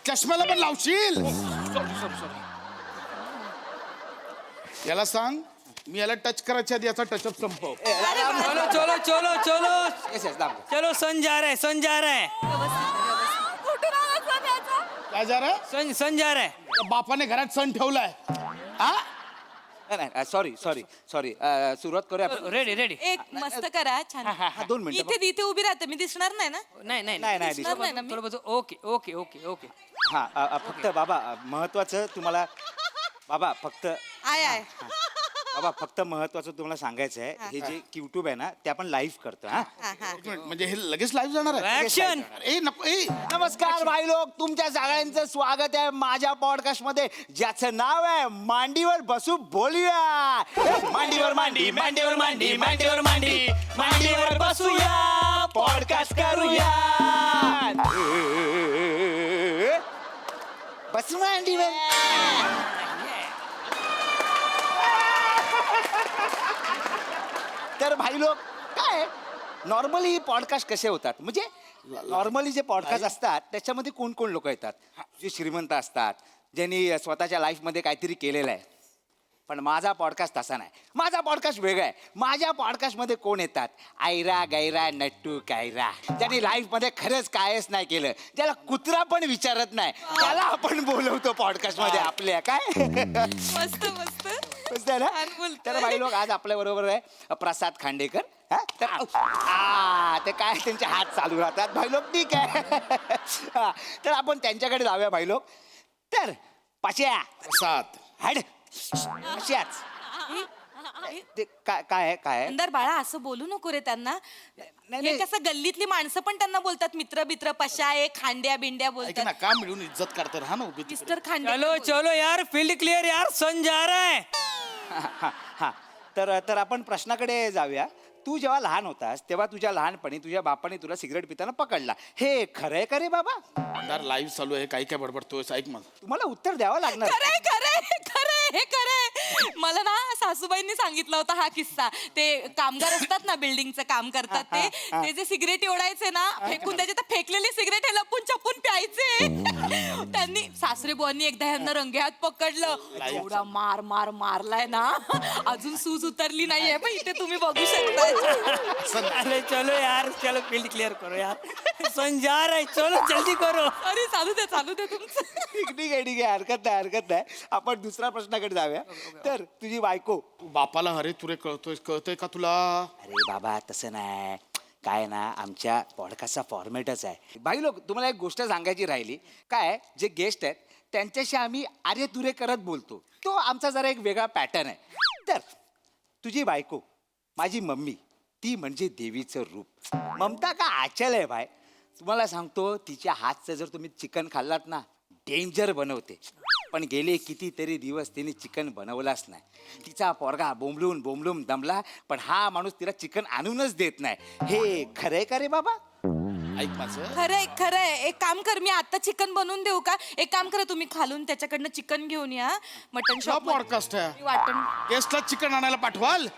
Speaker 7: चष्म्याला पण लावशील? याला सांग, मी याला टच करायच्या आधी याचा टचअप संपव.
Speaker 10: चलो चलो चलो चलो
Speaker 2: येस येस दाब.
Speaker 10: चलो सन जा रहा है, सन जा रहा है,
Speaker 4: कुठून आला सोन्याचा?
Speaker 7: काय जरा
Speaker 10: सन जा रहा है.
Speaker 7: बापाने घरात सण ठेवलाय. हा
Speaker 2: नाही सॉरी सॉरी सॉरी सुरुवात करूया आपण.
Speaker 10: Ready ready.
Speaker 8: एक मस्त करा छान.
Speaker 2: हा, 2 मिनिटं.
Speaker 8: इथे इथे उभी राहते मी, दिसणार नाही ना?
Speaker 10: नाही नाही
Speaker 2: नाही, नाही,
Speaker 8: दिसणार नाही ना मी?
Speaker 10: थोडं बघ. Okay okay okay okay.
Speaker 9: हा फक्त बाबा महत्वाचं तुम्हाला, बाबा फक्त
Speaker 8: आय आय.
Speaker 9: बाबा फक्त महत्वाचं तुम्हाला सांगायचं आहे, हे जे युट्यूब आहे ना ते आपण लाईव्ह करतो. हा
Speaker 7: एक मिनिट, म्हणजे हे लगेच लाईव्ह जाणार आहे?
Speaker 10: ऍक्शन.
Speaker 7: ए नको ए.
Speaker 9: नमस्कार भाई लोक, तुमच्या सगळ्यांचं स्वागत आहे माझ्या पॉडकास्ट मध्ये, ज्याचं नाव आहे मांडीवर बसू बोलूया. मांडीवर मांडी, मांडीवर मांडी, मांडीवर मांडी, मांडीवर बसूया, पॉडकास्ट करूया. बस मांडीवर. तर भाई लोक, काय नॉर्मली पॉडकास्ट कसे होतात, म्हणजे नॉर्मली जे पॉडकास्ट असतात त्याच्यामध्ये कोण कोण लोक येतात, जे श्रीमंत असतात, ज्यांनी स्वतःच्या लाईफमध्ये काहीतरी केलेलं आहे. पण माझा पॉडकास्ट तसा नाही. माझा पॉडकास्ट वेगळा आहे. माझ्या पॉडकास्टमध्ये कोण येतात, आयरा गैरा नट्टू कायरा, ज्यांनी लाईफमध्ये खरंच कायच नाही केलं, ज्याला कुत्रा पण विचारत नाही, त्याला आपण बोलवतो पॉडकास्टमध्ये आपल्या. काय
Speaker 8: मस्त मस्त.
Speaker 9: मस्त आहे ना?
Speaker 8: छान बोलतोय.
Speaker 9: तर भाई लोक, आज आपल्या बरोबर आहे प्रसाद खांडेकर. हा? तर ते काय त्यांचे हात चालू राहतात भाई लोक, ठीक आहे. हा, तर आपण त्यांच्याकडे जाऊया भाई लोक. तर पाश्या
Speaker 7: सात
Speaker 9: हाड अशाच ते काय काय आहे, काय आहे?
Speaker 8: अंदर बाळा, असं बोलू नको रे त्यांना.
Speaker 9: नाही,
Speaker 8: हे कसं गल्लीतली माणसं पण त्यांना बोलतात मित्र बित्र, पशा आहे, खांड्या बिंड्या
Speaker 7: ऐक
Speaker 8: बोलतात.
Speaker 7: ना, का मिळून इज्जत करतो, हा ना उभी तिकडे.
Speaker 8: मिस्टर खांड्या.
Speaker 10: चलो चलो यार, फील्ड क्लियर यार, सन जा रहा है.
Speaker 9: हा, हा. तर आपण प्रश्नाकडे जाऊया. तू जेव्हा लहान होतास तेव्हा तुझ्या लहानपणी तुझ्या बापाने तुला सिगरेट पिताना पकडला, हे खरंय का रे बाबा?
Speaker 7: अंधार लाईव्ह चालू आहे, काही काय बडबडतोय, ऐक मग.
Speaker 9: तुम्हाला उत्तर द्यावं लागणार.
Speaker 8: खरंय खरंय खरंय हे खरंय. मला ना सासूबाईंनी सांगितलं होता हा किस्सा. ते कामगार असतात ना, बिल्डिंगचं काम करतात, ते जे सिगरेट ओढायचे ना, फेकून त्याचे, तर फेकलेली सिगरेट हे लपून छपून प्यायचे. त्यांनी सासरे बुवांनी एकदा ह्यांना रंगेहात पकडलं. एवढा मार मार मारलाय ना, अजून सूज उतरली नाहीये. पण इथे तुम्ही बघू शकता.
Speaker 10: अरे चलो यार, चलो फील्ड क्लियर करो यार, सन जा रहा है, चलो जल्दी करो.
Speaker 8: अरे चालू दे तुमचं.
Speaker 9: ठीक आहे, हरकत नाही, हरकत नाही. आपण दुसऱ्या प्रश्नाकडे जाऊया. तर तुझी बायको.
Speaker 7: बापाला हरे तुरे कळतोय का तुला?
Speaker 9: अरे बाबा तसं नाही, काय ना, आमच्या पॉडकास्टचा फॉर्मॅटच आहे. भाई लोक, तुम्हाला एक गोष्ट सांगायची राहिली. काय, जे गेस्ट आहेत त्यांच्याशी आम्ही आर्य तुरे करत बोलतो, तो आमचा जरा एक वेगळा पॅटर्न आहे. तर तुझी बायको, माझी मम्मी, ती म्हणजे देवीचं रूप. ममता का आचल आहे भाई. तुम्हाला सांगतो, तिच्या हातचं जर तुम्ही चिकन खाल्लात ना, डेंजर बनवते. पण गेले कितीतरी दिवस तिने चिकन बनवलाच नाही. तिचा पोरगा बोंबलून बोंबलून दमला, पण हा माणूस तिला चिकन आणूनच देत नाही. हे खरंय का रे बाबा?
Speaker 7: ऐक माझं.
Speaker 8: खरंय खरंय. एक काम कर, मी आता चिकन बनवून देऊ का? एक काम करा, तुम्ही खालून त्याच्याकडनं चिकन घेऊन या. मटन शॉप
Speaker 7: पॉडकास्ट आहे,
Speaker 8: वाटण.
Speaker 7: गेस्टला चिकन आणायला पाठवाल?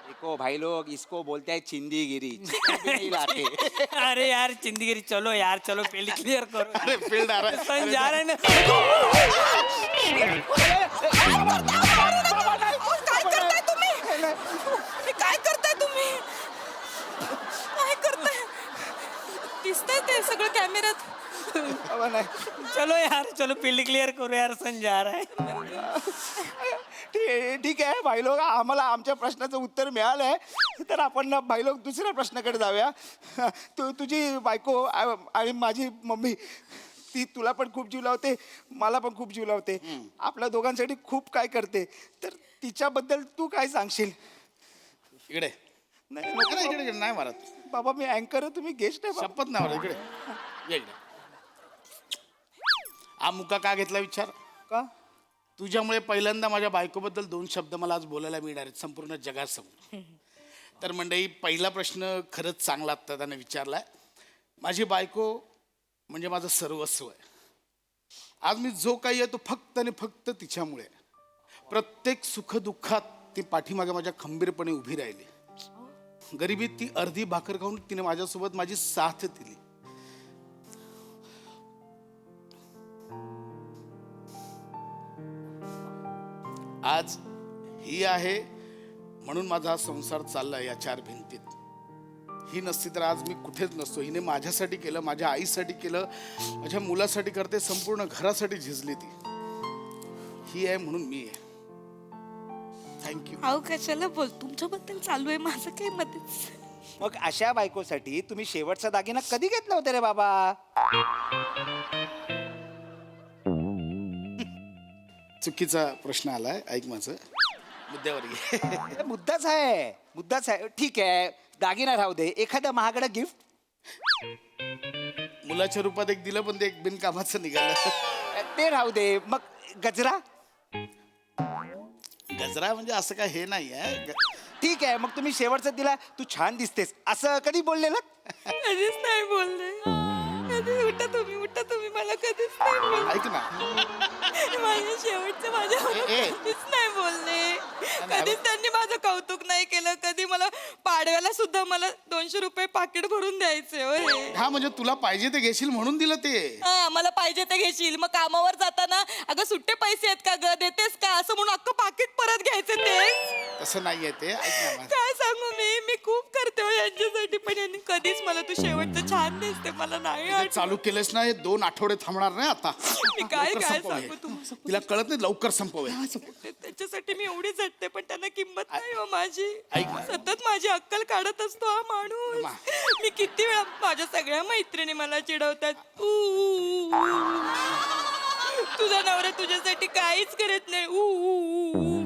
Speaker 9: देखो भाई लोग, इसको बोलते हैं चिंदीगिरी. चिकन भी नहीं लाते.
Speaker 10: अरे यार चिंदगिरी, चलो यार, चलो फील्ड क्लियर करो.
Speaker 7: अरे फील्ड आ रहा है.
Speaker 10: सन जा रहा है ना.
Speaker 8: काय करताय तुम्ही? हे काय करताय तुम्ही? काय करताय? दिसतंय ते सगळं कॅमेऱ्यात.
Speaker 10: चलो यार, चलो फील्ड क्लियर करो यार, सन जा रहा है.
Speaker 9: ठीक आहे भाई लोक, आम्हाला आमच्या प्रश्नाचं उत्तर मिळालंय. तर आपण ना भाई लोक दुसऱ्या प्रश्नाकडे जाऊया. तुझी बायको आणि माझी मम्मी ती तुला पण खूप जीव लावते मला पण खूप जीव लावते आपल्या दोघांसाठी खूप काय करते तर तिच्याबद्दल तू काय सांगशील
Speaker 7: इकडे
Speaker 9: नाही
Speaker 7: नको ना, इकडे नाही मारत.
Speaker 9: बाबा मी अँकर आहे तुम्ही गेस्ट आहे बाबा.
Speaker 7: शपथ नाही मारत. इकडे ये इकडे. हा मुका का घेतला विचार?
Speaker 9: का
Speaker 7: तुझ्यामुळे पहिल्यांदा माझ्या बायकोबद्दल 2 शब्द मला आज बोलायला मिळणार आहेत संपूर्ण जगासमोर. तर मंडळी, पहिला प्रश्न खरंच चांगला आत्ता त्याने विचारलाय. माझी बायको म्हणजे माझं सर्वस्व आहे. आज मी जो काही आहे तो फक्त आणि फक्त तिच्यामुळे आहे. प्रत्येक सुखदुःखात ती पाठीमागे माझ्या खंबीरपणे उभी राहिली. गरिबीत ती अर्धी भाकर खाऊन तिने माझ्यासोबत माझी साथ दिली. आज ही आहे म्हणून माझा संसार चाललाय या 4 भिंतीत. ही नसती तर आज मी कुठेच नसतो. हिने माझ्यासाठी केलं, माझ्या आईसाठी केलं, माझ्या मुलासाठी करते, संपूर्ण घरासाठी झिजली ती. ही आहे म्हणून मी आहे. थँक्यू.
Speaker 8: अहो कशाला बोल तुमच्याबद्दल चालू आहे माझं काय मध्येच.
Speaker 9: मग अशा बायकोसाठी तुम्ही शेवटचा दागिना कधी घेतला होता रे बाबा?
Speaker 7: चुकीचा प्रश्न आलाय. ऐक माझं, मुद्द्यावर ये.
Speaker 9: मुद्दाच आहे ठीक आहे दागिना राहू दे एखादं महागडं गिफ्ट
Speaker 7: मुलाच्या रूपात एक दिलं, पण ते एक बिनकामाचं निघालं.
Speaker 9: ते राहू दे मग गजरा
Speaker 7: गजरा म्हणजे असं काय हे नाही आहे.
Speaker 9: ठीक आहे मग तुम्ही शेवटचा दिला तू छान दिसतेस असं कधी बोललेलं?
Speaker 8: कधीच नाही बोलले. उठा तुम्ही मला कधीच नाही बोलले.
Speaker 7: ऐक ना,
Speaker 8: माझ्या शेवटचं माझ्यावर कधीच नाही बोलले. कधीच त्यांनी माझं कौतुक नाही केलं. कधी मला पाडव्याला सुद्धा मला 200 रुपये पाकिट भरून द्यायचे होय.
Speaker 7: हा म्हणजे तुला पाहिजे ते घेशील म्हणून दिलं ते.
Speaker 8: हा मला पाहिजे ते घेशील. मग कामावर जाताना अगं सुट्टे पैसे आहेत का ग देतेस का असं म्हणून अख्खं पाकिट परत घ्यायचे ते.
Speaker 7: तसं नाहीये ते. ऐक ना माझं.
Speaker 8: काय सांगू मी खूप करते हो यांच्यासाठी पण यांनी कधीच मला तू शेवटचं छान दिसते मला नाही
Speaker 7: एकदा चालू केलंस ना, हे 2 आठवडे थांबणार नाही आता.
Speaker 8: मी काय
Speaker 7: लवकर
Speaker 8: काय
Speaker 7: संपव हे.
Speaker 8: सांगू तुम्हाला.
Speaker 7: तिला कळत नाही, लवकर संपवे.
Speaker 8: त्याच्यासाठी मी एवढी झटते पण त्यांना किंमत नाही हो माझी.
Speaker 7: ऐक ना.
Speaker 8: सतत माझी अक्कल काढत असतो हा माणूस.
Speaker 7: मा.
Speaker 8: मी किती वेळा माझ्या सगळ्या मैत्रिणी मला चिडवतात. ऊ, ऊ, ऊ, ऊ. तुझा नवरा तुझ्यासाठी काहीच करत नाही. ऊ, ऊ, ऊ, ऊ.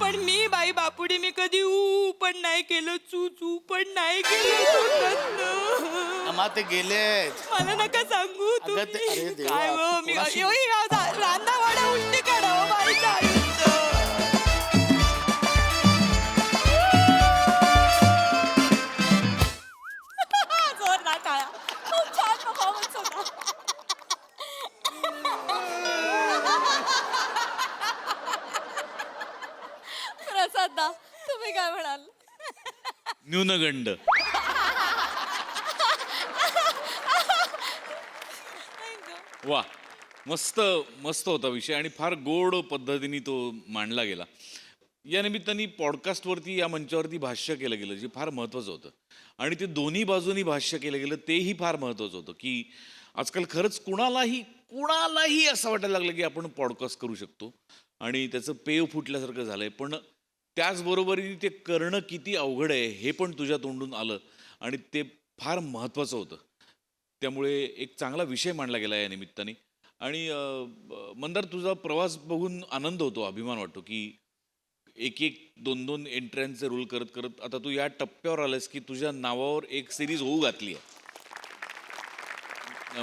Speaker 8: पण मी बाई बापुडी मी कधी ऊ पण नाही केलं चू चू पण नाही केलं.
Speaker 7: अमा ते गेलेत.
Speaker 8: मला नका सांगू
Speaker 7: अगं ते- अरे
Speaker 8: तुम्ही
Speaker 7: देवा,
Speaker 8: काय हो
Speaker 7: तू
Speaker 8: मी
Speaker 7: कोणाशी-
Speaker 8: रांदावाड्या उलटी काढा हो बाईचं आयुष्य. जोरदार टाळ्या. खूप छान परफॉर्मन्स होता. प्रसादा तुम्ही काय म्हणाल?
Speaker 5: न्यूनगंड. वा, मस्त मस्त होता विषय आणि फार गोड पद्धतीने तो मांडला गेला. या निमित्ताने पॉडकास्टवरती या मंचावरती भाष्य केलं गेलं जे फार महत्त्वाचं होतं आणि ते दोन्ही बाजूनी भाष्य केलं गेलं तेही फार महत्त्वाचं होतं की आजकाल खरंच कुणालाही असं वाटायला लागलं की आपण पॉडकास्ट करू शकतो आणि त्याचं पेव फुटल्यासारखं झालंय. पण त्याचबरोबरीने ते करणं किती अवघड आहे हे पण तुझ्या तोंडून आलं आणि ते फार महत्त्वाचं होतं. त्यामुळे एक चांगला विषय मांडला गेला या निमित्ताने. आणि मंदार, तुझा प्रवास बघून आनंद होतो, अभिमान वाटतो की 1-2 एंट्र्यांचे रोल करत करत आता तू या टप्प्यावर आलास की तुझ्या नावावर एक सिरीज होऊ घातली आहे.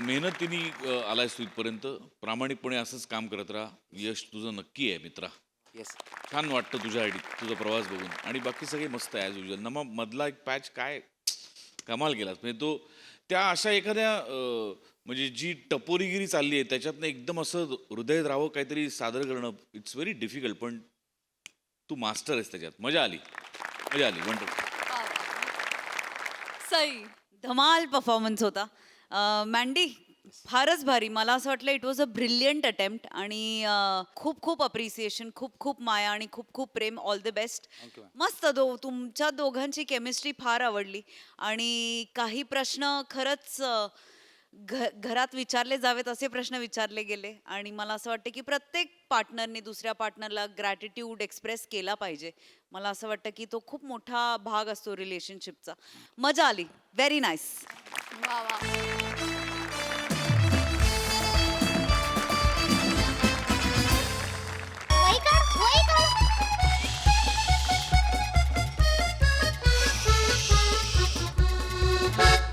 Speaker 5: मेहनतीने आलायस तू इथपर्यंत. प्रामाणिकपणे असंच काम करत राहा. यश तुझं नक्की आहे मित्रा.
Speaker 9: येस
Speaker 5: छान वाटतं तुझा प्रवास बघून आणि बाकी सगळे मस्त आहे ॲज युजल. ना मग मधला एक पॅच काय कमाल केलास. म्हणजे तो त्या अशा एखाद्या म्हणजे जी टपोरीगिरी चालली आहे त्याच्यातनं एकदम असं हृदयद्रावक काहीतरी सादर करणं इट्स व्हेरी डिफिकल्ट. पण तू मास्टर आहेस त्याच्यात. मजा आली. वंडरफुल.
Speaker 4: सई
Speaker 6: धमाल परफॉर्मन्स होता. मँडी फारच भारी. मला असं वाटलं it was a brilliant attempt आणि खूप खूप अप्रिसिएशन, खूप खूप माया आणि खूप खूप प्रेम. All the best. मस्त. तुमच्या दोघांची केमिस्ट्री फार आवडली आणि काही प्रश्न खरंच घरात विचारले जावेत असे प्रश्न विचारले गेले आणि मला असं वाटतं की प्रत्येक पार्टनरने दुसऱ्या पार्टनरला ग्रॅटिट्यूड एक्सप्रेस केला पाहिजे. मला असं वाटतं की तो खूप मोठा भाग असतो रिलेशनशिपचा. मजा आली. Very nice.
Speaker 4: वा वा.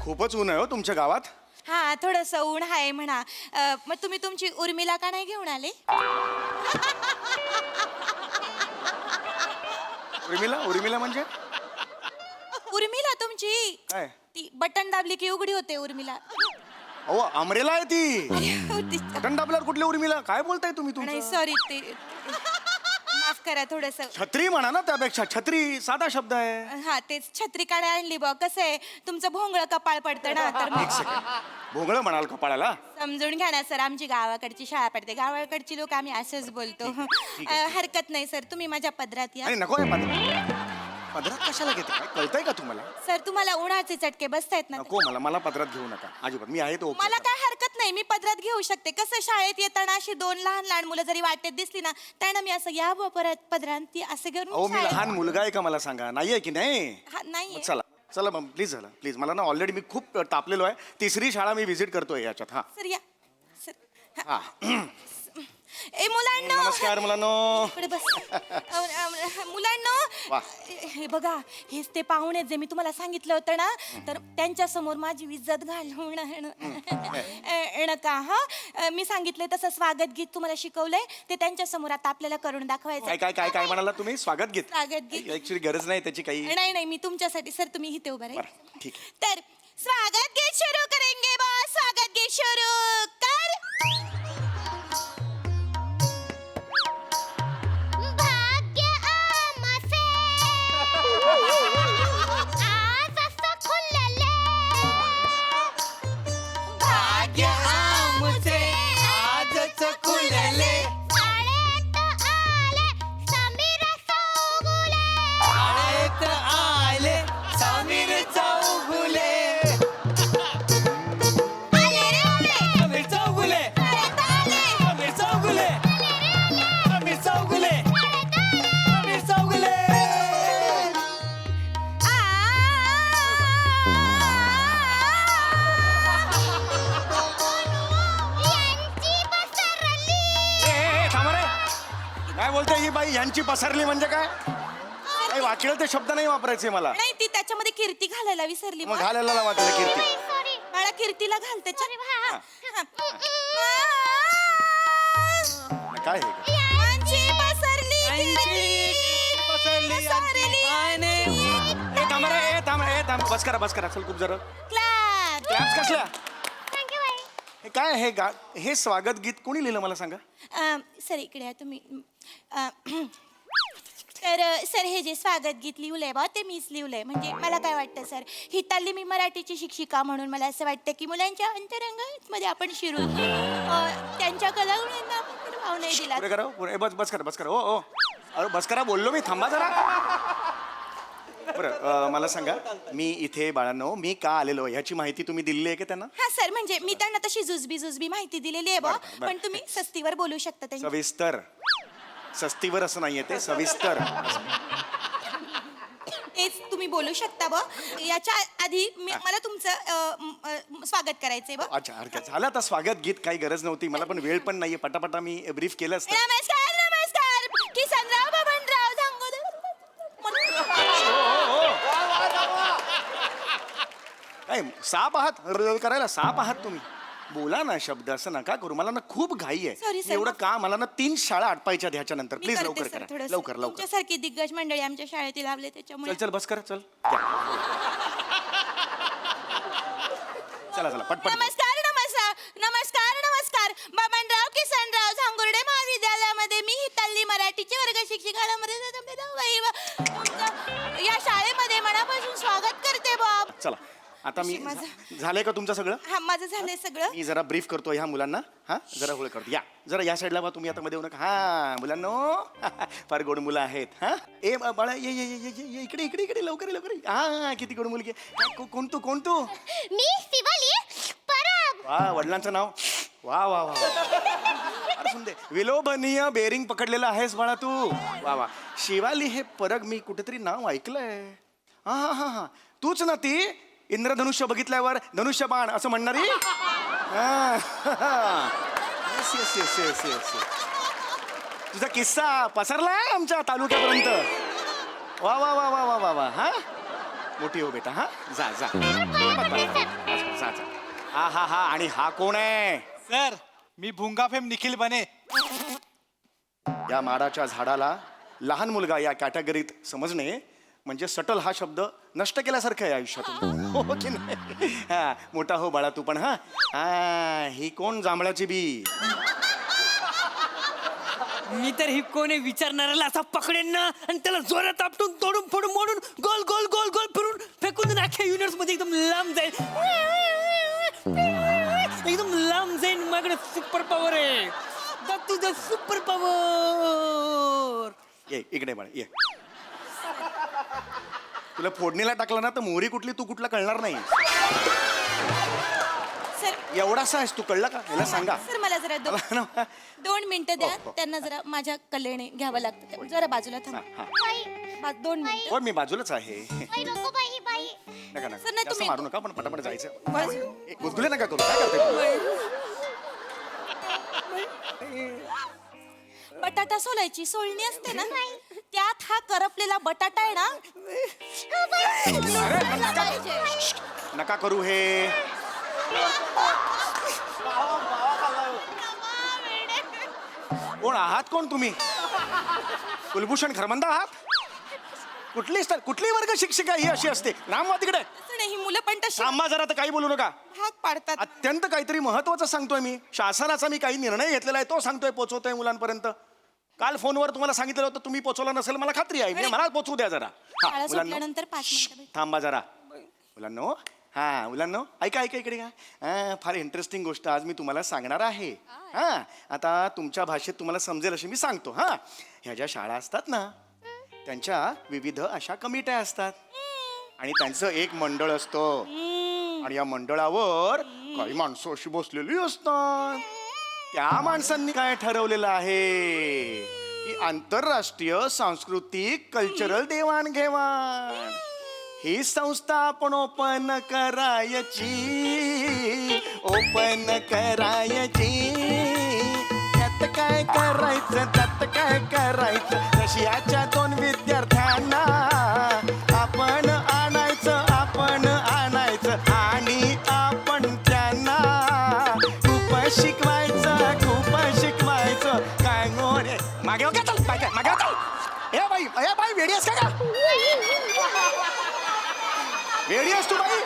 Speaker 9: खूपच ऊन आहे हो तुमच्या गावात.
Speaker 8: हा थोडस ऊन आहे म्हणा. मग तुम्ही तुमची उर्मिला का नाही घेऊन आले?
Speaker 9: उर्मिला म्हणजे
Speaker 8: उर्मिला तुमची
Speaker 9: काय?
Speaker 8: ती बटन दाबली की उघडी होते उर्मिला.
Speaker 9: अहो अमरेला आहे ती.
Speaker 8: ती-
Speaker 9: बटन दाबल्यावर कुठली उर्मिला? काय बोलताय तुम्ही
Speaker 8: नाही
Speaker 9: तुमचं?
Speaker 8: सॉरी ते माफ करा थोडस.
Speaker 9: छत्री म्हणा ना, त्यापेक्षा छत्री साधा शब्द आहे.
Speaker 8: हा तेच छत्री काढा आणली बा. कसं आहे तुमचं भोंगळ कपाळ पडतं ना तर मग
Speaker 9: भोंगळं म्हणाल कपाळाला.
Speaker 8: समजून घ्या ना सर. आमची गावाकडची शाळा पडते. गावाकडची लोक आम्ही असंच बोलतो. हरकत नाही सर. तुम्ही माझ्या पदरात या.
Speaker 9: आणि नको आहे पदरात कशाला घेते? काय कळतंय का तुम्हाला?
Speaker 8: सर तुम्हाला उन्हाचे चटके बसतायत ना.
Speaker 9: नको मला पदरात घेऊ नका अजिबात. मी आहे तो
Speaker 8: मला काय हरकत नाही. मी पदरात घेऊ शकते. कसं शाळेत येताना अशी 2 लहान लहान मुलं जरी वाटेत दिसली ना त्यांना मी असं या परत पदरात ती असं
Speaker 9: अहो
Speaker 8: घेऊन
Speaker 9: मी
Speaker 8: शाळेत-
Speaker 9: लहान मुलगा आहे का? मला सांगा. नाहीये की नाही?
Speaker 8: हा, नाहीये.
Speaker 9: चला चला मग प्लीज झालं प्लीज. मला ना ऑलरेडी मी खूप तापलेलो आहे. 3री शाळा मी व्हिजिट करतोय याच्यात. हा
Speaker 8: सर या सर.
Speaker 9: हा.
Speaker 8: ए मुलांनो
Speaker 9: नमस्कार मुलांनो.
Speaker 8: इकडे बस. मुलांनो
Speaker 9: वाह.
Speaker 8: हे बघा हेच ते पाहुणे जे मी तुम्हाला सांगितलं होतं ना तर त्यांच्या समोर माझी इज्जत घालवून नका. हा मी सांगितलंय तसं स्वागत गीत तुम्हाला शिकवलंय ते त्यांच्या समोर आता आपल्याला करून दाखवायचं.
Speaker 9: काय काय काय काय म्हणाला तुम्ही? स्वागत गीत?
Speaker 8: स्वागत गीत.
Speaker 9: ऍक्च्युली गरज नाही त्याची काही.
Speaker 8: नाही नाही मी तुमच्यासाठी सर तुम्ही इथे उभा राहा.
Speaker 9: बरं, ठीक आहे.
Speaker 8: तर स्वागत गीत सुरू करेंगे बॉस. स्वागत गीत सुरू कर.
Speaker 11: भाग्य आमचे आज असं खुलले.
Speaker 10: भाग्य आमचे आजच खुलले.
Speaker 11: शाळेत आले समीर चौगुले.
Speaker 10: शाळेत आले समीर चौगुले.
Speaker 11: आले रे आले.
Speaker 10: समीर चौगुले.
Speaker 11: शाळेत आले.
Speaker 10: समीर चौगुले. समीर चौगुले. समीर चौगुले.
Speaker 11: यांची पसरली.
Speaker 9: ए, थांबा रे. काय बोलते ही बाई? यांची पसरली म्हणजे काय? काही वाचलं ते शब्द नाही वापरायचे मला.
Speaker 8: नाही ती त्याच्यामध्ये कीर्ती घालायला विसरली.
Speaker 9: मग घालायला लावा त्याला कीर्ती.
Speaker 11: सॉरी.
Speaker 8: बाळा कीर्तीला घाल त्याच्या.
Speaker 9: काय हे?
Speaker 8: यांची पसरली
Speaker 10: यांची पसरली.
Speaker 8: पसरली.
Speaker 10: आणि
Speaker 9: ए, थांबा रे. ए, थांब. बस करा. चल खूप जरा.
Speaker 8: क्लॅप.
Speaker 9: क्लॅप्स कसल्या?
Speaker 11: थँक्यू बाई.
Speaker 9: हे काय हे स्वागत गीत कोणी लिहिलं मला सांगा?
Speaker 8: सर इकडे या तुम्ही. तर सर हे जे स्वागत गीत लिहिलंय बा ते मीच लिहिलंय. म्हणजे मला काय वाटतं सर हिताली मी मराठीची शिक्षिका म्हणून मला असं वाटतं की मुलांच्या अंतरंगामध्ये आपण शिरून त्यांच्या कलागुणांना आपण वाव नाही दिला.
Speaker 9: पुरे करा. पुरे. बस करा. ओ अरे बस करा बोललो मी. थांबा जरा. बरं मला सांगा मी इथे बाळांनो मी का आलेलो ह्याची माहिती तुम्ही दिलेली आहे की त्यांना?
Speaker 8: हा सर म्हणजे मी त्यांना तशी जुजबी माहिती दिलेली आहे बा.
Speaker 9: बरं.
Speaker 8: पण तुम्ही सस्तीवर बोलू शकता त्यांच्या.
Speaker 9: सविस्तर. सस्तीवर असं नाहीये ते सविस्तर.
Speaker 8: तेच तुम्ही बोलू शकता बा. याच्या आधी मला तुमचं स्वागत करायचंय बा.
Speaker 9: अच्छा हरकत झालं आता. स्वागत गीत काही गरज नव्हती. मला पण वेळ पण नाहीये. पटापटा मी ब्रीफ केलं असतं.
Speaker 8: नमस्कार किसनराव बबनराव झांगोदर.
Speaker 9: काय साप आहात करायला? साप आहात तुम्ही? बोला ना शब्द. असं नका करू. मला ना खूप घाई
Speaker 8: Sorry,
Speaker 9: आहे.
Speaker 8: sir.
Speaker 9: एवढं का? मला ना 3 शाळा आटपायच्या ह्याच्यानंतर.
Speaker 8: मी
Speaker 9: प्लीज
Speaker 8: करते
Speaker 9: लवकर
Speaker 8: सर
Speaker 9: करा.
Speaker 8: थोडंसं.
Speaker 9: लवकर.
Speaker 8: तुमच्यासारखी दिग्गज मंडळी आमच्या शाळेतील लाभले त्याच्यामुळे.
Speaker 9: चल बस करा. चल चला पटपट.
Speaker 8: नमस्कार बबनराव किसनराव झांगुर्डे महाविद्यालयामध्ये मी हिताली मराठीची वर्ग शिक्षिका या शाळेमध्ये मनापासून स्वागत करते बाब.
Speaker 9: चला आता मी झालंय का तुमचं सगळं?
Speaker 8: हा माझं झालंय सगळं.
Speaker 9: मी जरा ब्रीफ करतो ह्या मुलांना. हा जरा होळ करतो. या जरा या साईडला बा तुम्ही. आता मध्ये येऊ नका. हा मुलांनो फार गोड मुलं आहेत. हा ए बाळा ये इकडे लवकर. हा किती गोड मुलगी. कोण तू?
Speaker 11: मी शिवाली परब.
Speaker 9: वा वडिलांचं नाव. वा अरे सुंदर. विलोभनीय बेरिंग पकडलेलं आहेस बाळा तू. वा शिवाली हे परग मी कुठेतरी नाव ऐकलंय. हा तूच ना ती इंद्रधनुष्य बघितल्यावर धनुष्य बाण असं म्हणणारी? येस. तुझा किस्सा पसरलाय आमच्या तालुक्यापर्यंत. वा हा मोठी हो बेटा. हा जा जा जा जा. हा हा हा. आणि हा कोण आहे?
Speaker 12: सर मी भुंगाफेम निखिल बने.
Speaker 9: या माडाच्या झाडाला लहान मुलगा या कॅटेगरीत समजणे म्हणजे सटल हा शब्द नष्ट केल्यासारखं आहे आयुष्यातून. हो की नाही? हा मोठा हो बाळा तू पण. हा हा. ही कोण जांभळाची बी?
Speaker 10: मी तर ही कोणी विचारणाऱ्याला असा पकडेन ना आणि त्याला जोरात आपटून तोडून फोडून मोडून गोल गोल गोल गोल फिरून फेकून देईन अख्ख्या युनिवर्स मध्ये एकदम लांब जाईल. एकदम लांब जाईन. माझ्याकडे सुपर पॉवर आहे. तुझं सुपर पॉवर.
Speaker 9: ये इकडे बाळ ये. तुला फोडणीला टाकलं ना तर मोहरी कुठली तू कुठला कळणार नाही.
Speaker 8: सर
Speaker 9: एवढासा आहेस तू, कळलं का? याला सांगा.
Speaker 8: सर मला जरा 2 मिनिटं द्या. त्यांना जरा माझ्या कलेने घ्यावं लागतं. जरा बाजूला थांबा.
Speaker 9: हा
Speaker 8: 2 मिनिटं.
Speaker 9: हो मी बाजूलाच आहे.
Speaker 11: बाई नको बाई बाई.
Speaker 9: नका
Speaker 8: सर, नाही
Speaker 9: नका जास्त
Speaker 8: तुम्ही-
Speaker 9: मारू नका. पण पटापट जायचं.
Speaker 8: बाजू-
Speaker 9: गुदगुले नका करू. काय करते तू?
Speaker 8: बटाटा सोलायची सोलणी असते ना, त्यात हा करपलेला बटाटा आहे ना.
Speaker 9: नका करू हे. कोण आहात? कोण तुम्ही? कुलभूषण खरमंदा आहात? कुठली वर्ग शिक्षिका ही अशी असते? नाम तिकडे.
Speaker 8: असं नाही, ही मुलं पण तशी
Speaker 9: थांबा जरा. तर काही बोलू नका.
Speaker 8: हात पाडतात.
Speaker 9: अत्यंत काहीतरी महत्वाचं सांगतोय मी. शासनाचा मी काही निर्णय घेतलेला आहे तो सांगतोय, पोचवतोय मुलांपर्यंत. काल फोनवर तुम्हाला सांगितलं होतं, तुम्ही पोचवला नसेल मला खात्री आहे. मला पोचवू द्या जरा. हा,
Speaker 8: शाळा
Speaker 9: मुलांनो
Speaker 8: सुटल्यानंतर 5 मिनिटं.
Speaker 9: थांबा जरा. मुलांनो हा मुलांनो ऐका ऐका इकडे का. फार इंटरेस्टिंग गोष्ट आज मी तुम्हाला सांगणार आहे. हा आता तुमच्या भाषेत तुम्हाला समजेल अशी मी सांगतो. हा ह्या ज्या शाळा असतात ना त्यांच्या विविध अशा कमिट्या असतात आणि त्यांचं एक मंडळ असतं आणि या मंडळावर काही माणसं अशी बसलेली असतात. त्या माणसांनी काय ठरवलेलं आहे की आंतरराष्ट्रीय सांस्कृतिक कल्चरल देवाणघेवाण ही संस्था आपण ओपन करायची. ओपन करायची. त्यात काय करायचं, त्यात काय करायचं. रशियाच्या 2 विद्यार्थ्यांना आपण आणायचं आणि आपण त्यांना खूप शिकवायचं. काय गोरे मागे हो का? चल मागे हो चल. ए बाई वेडी आहेस का? वेडी आहेस तू बाई?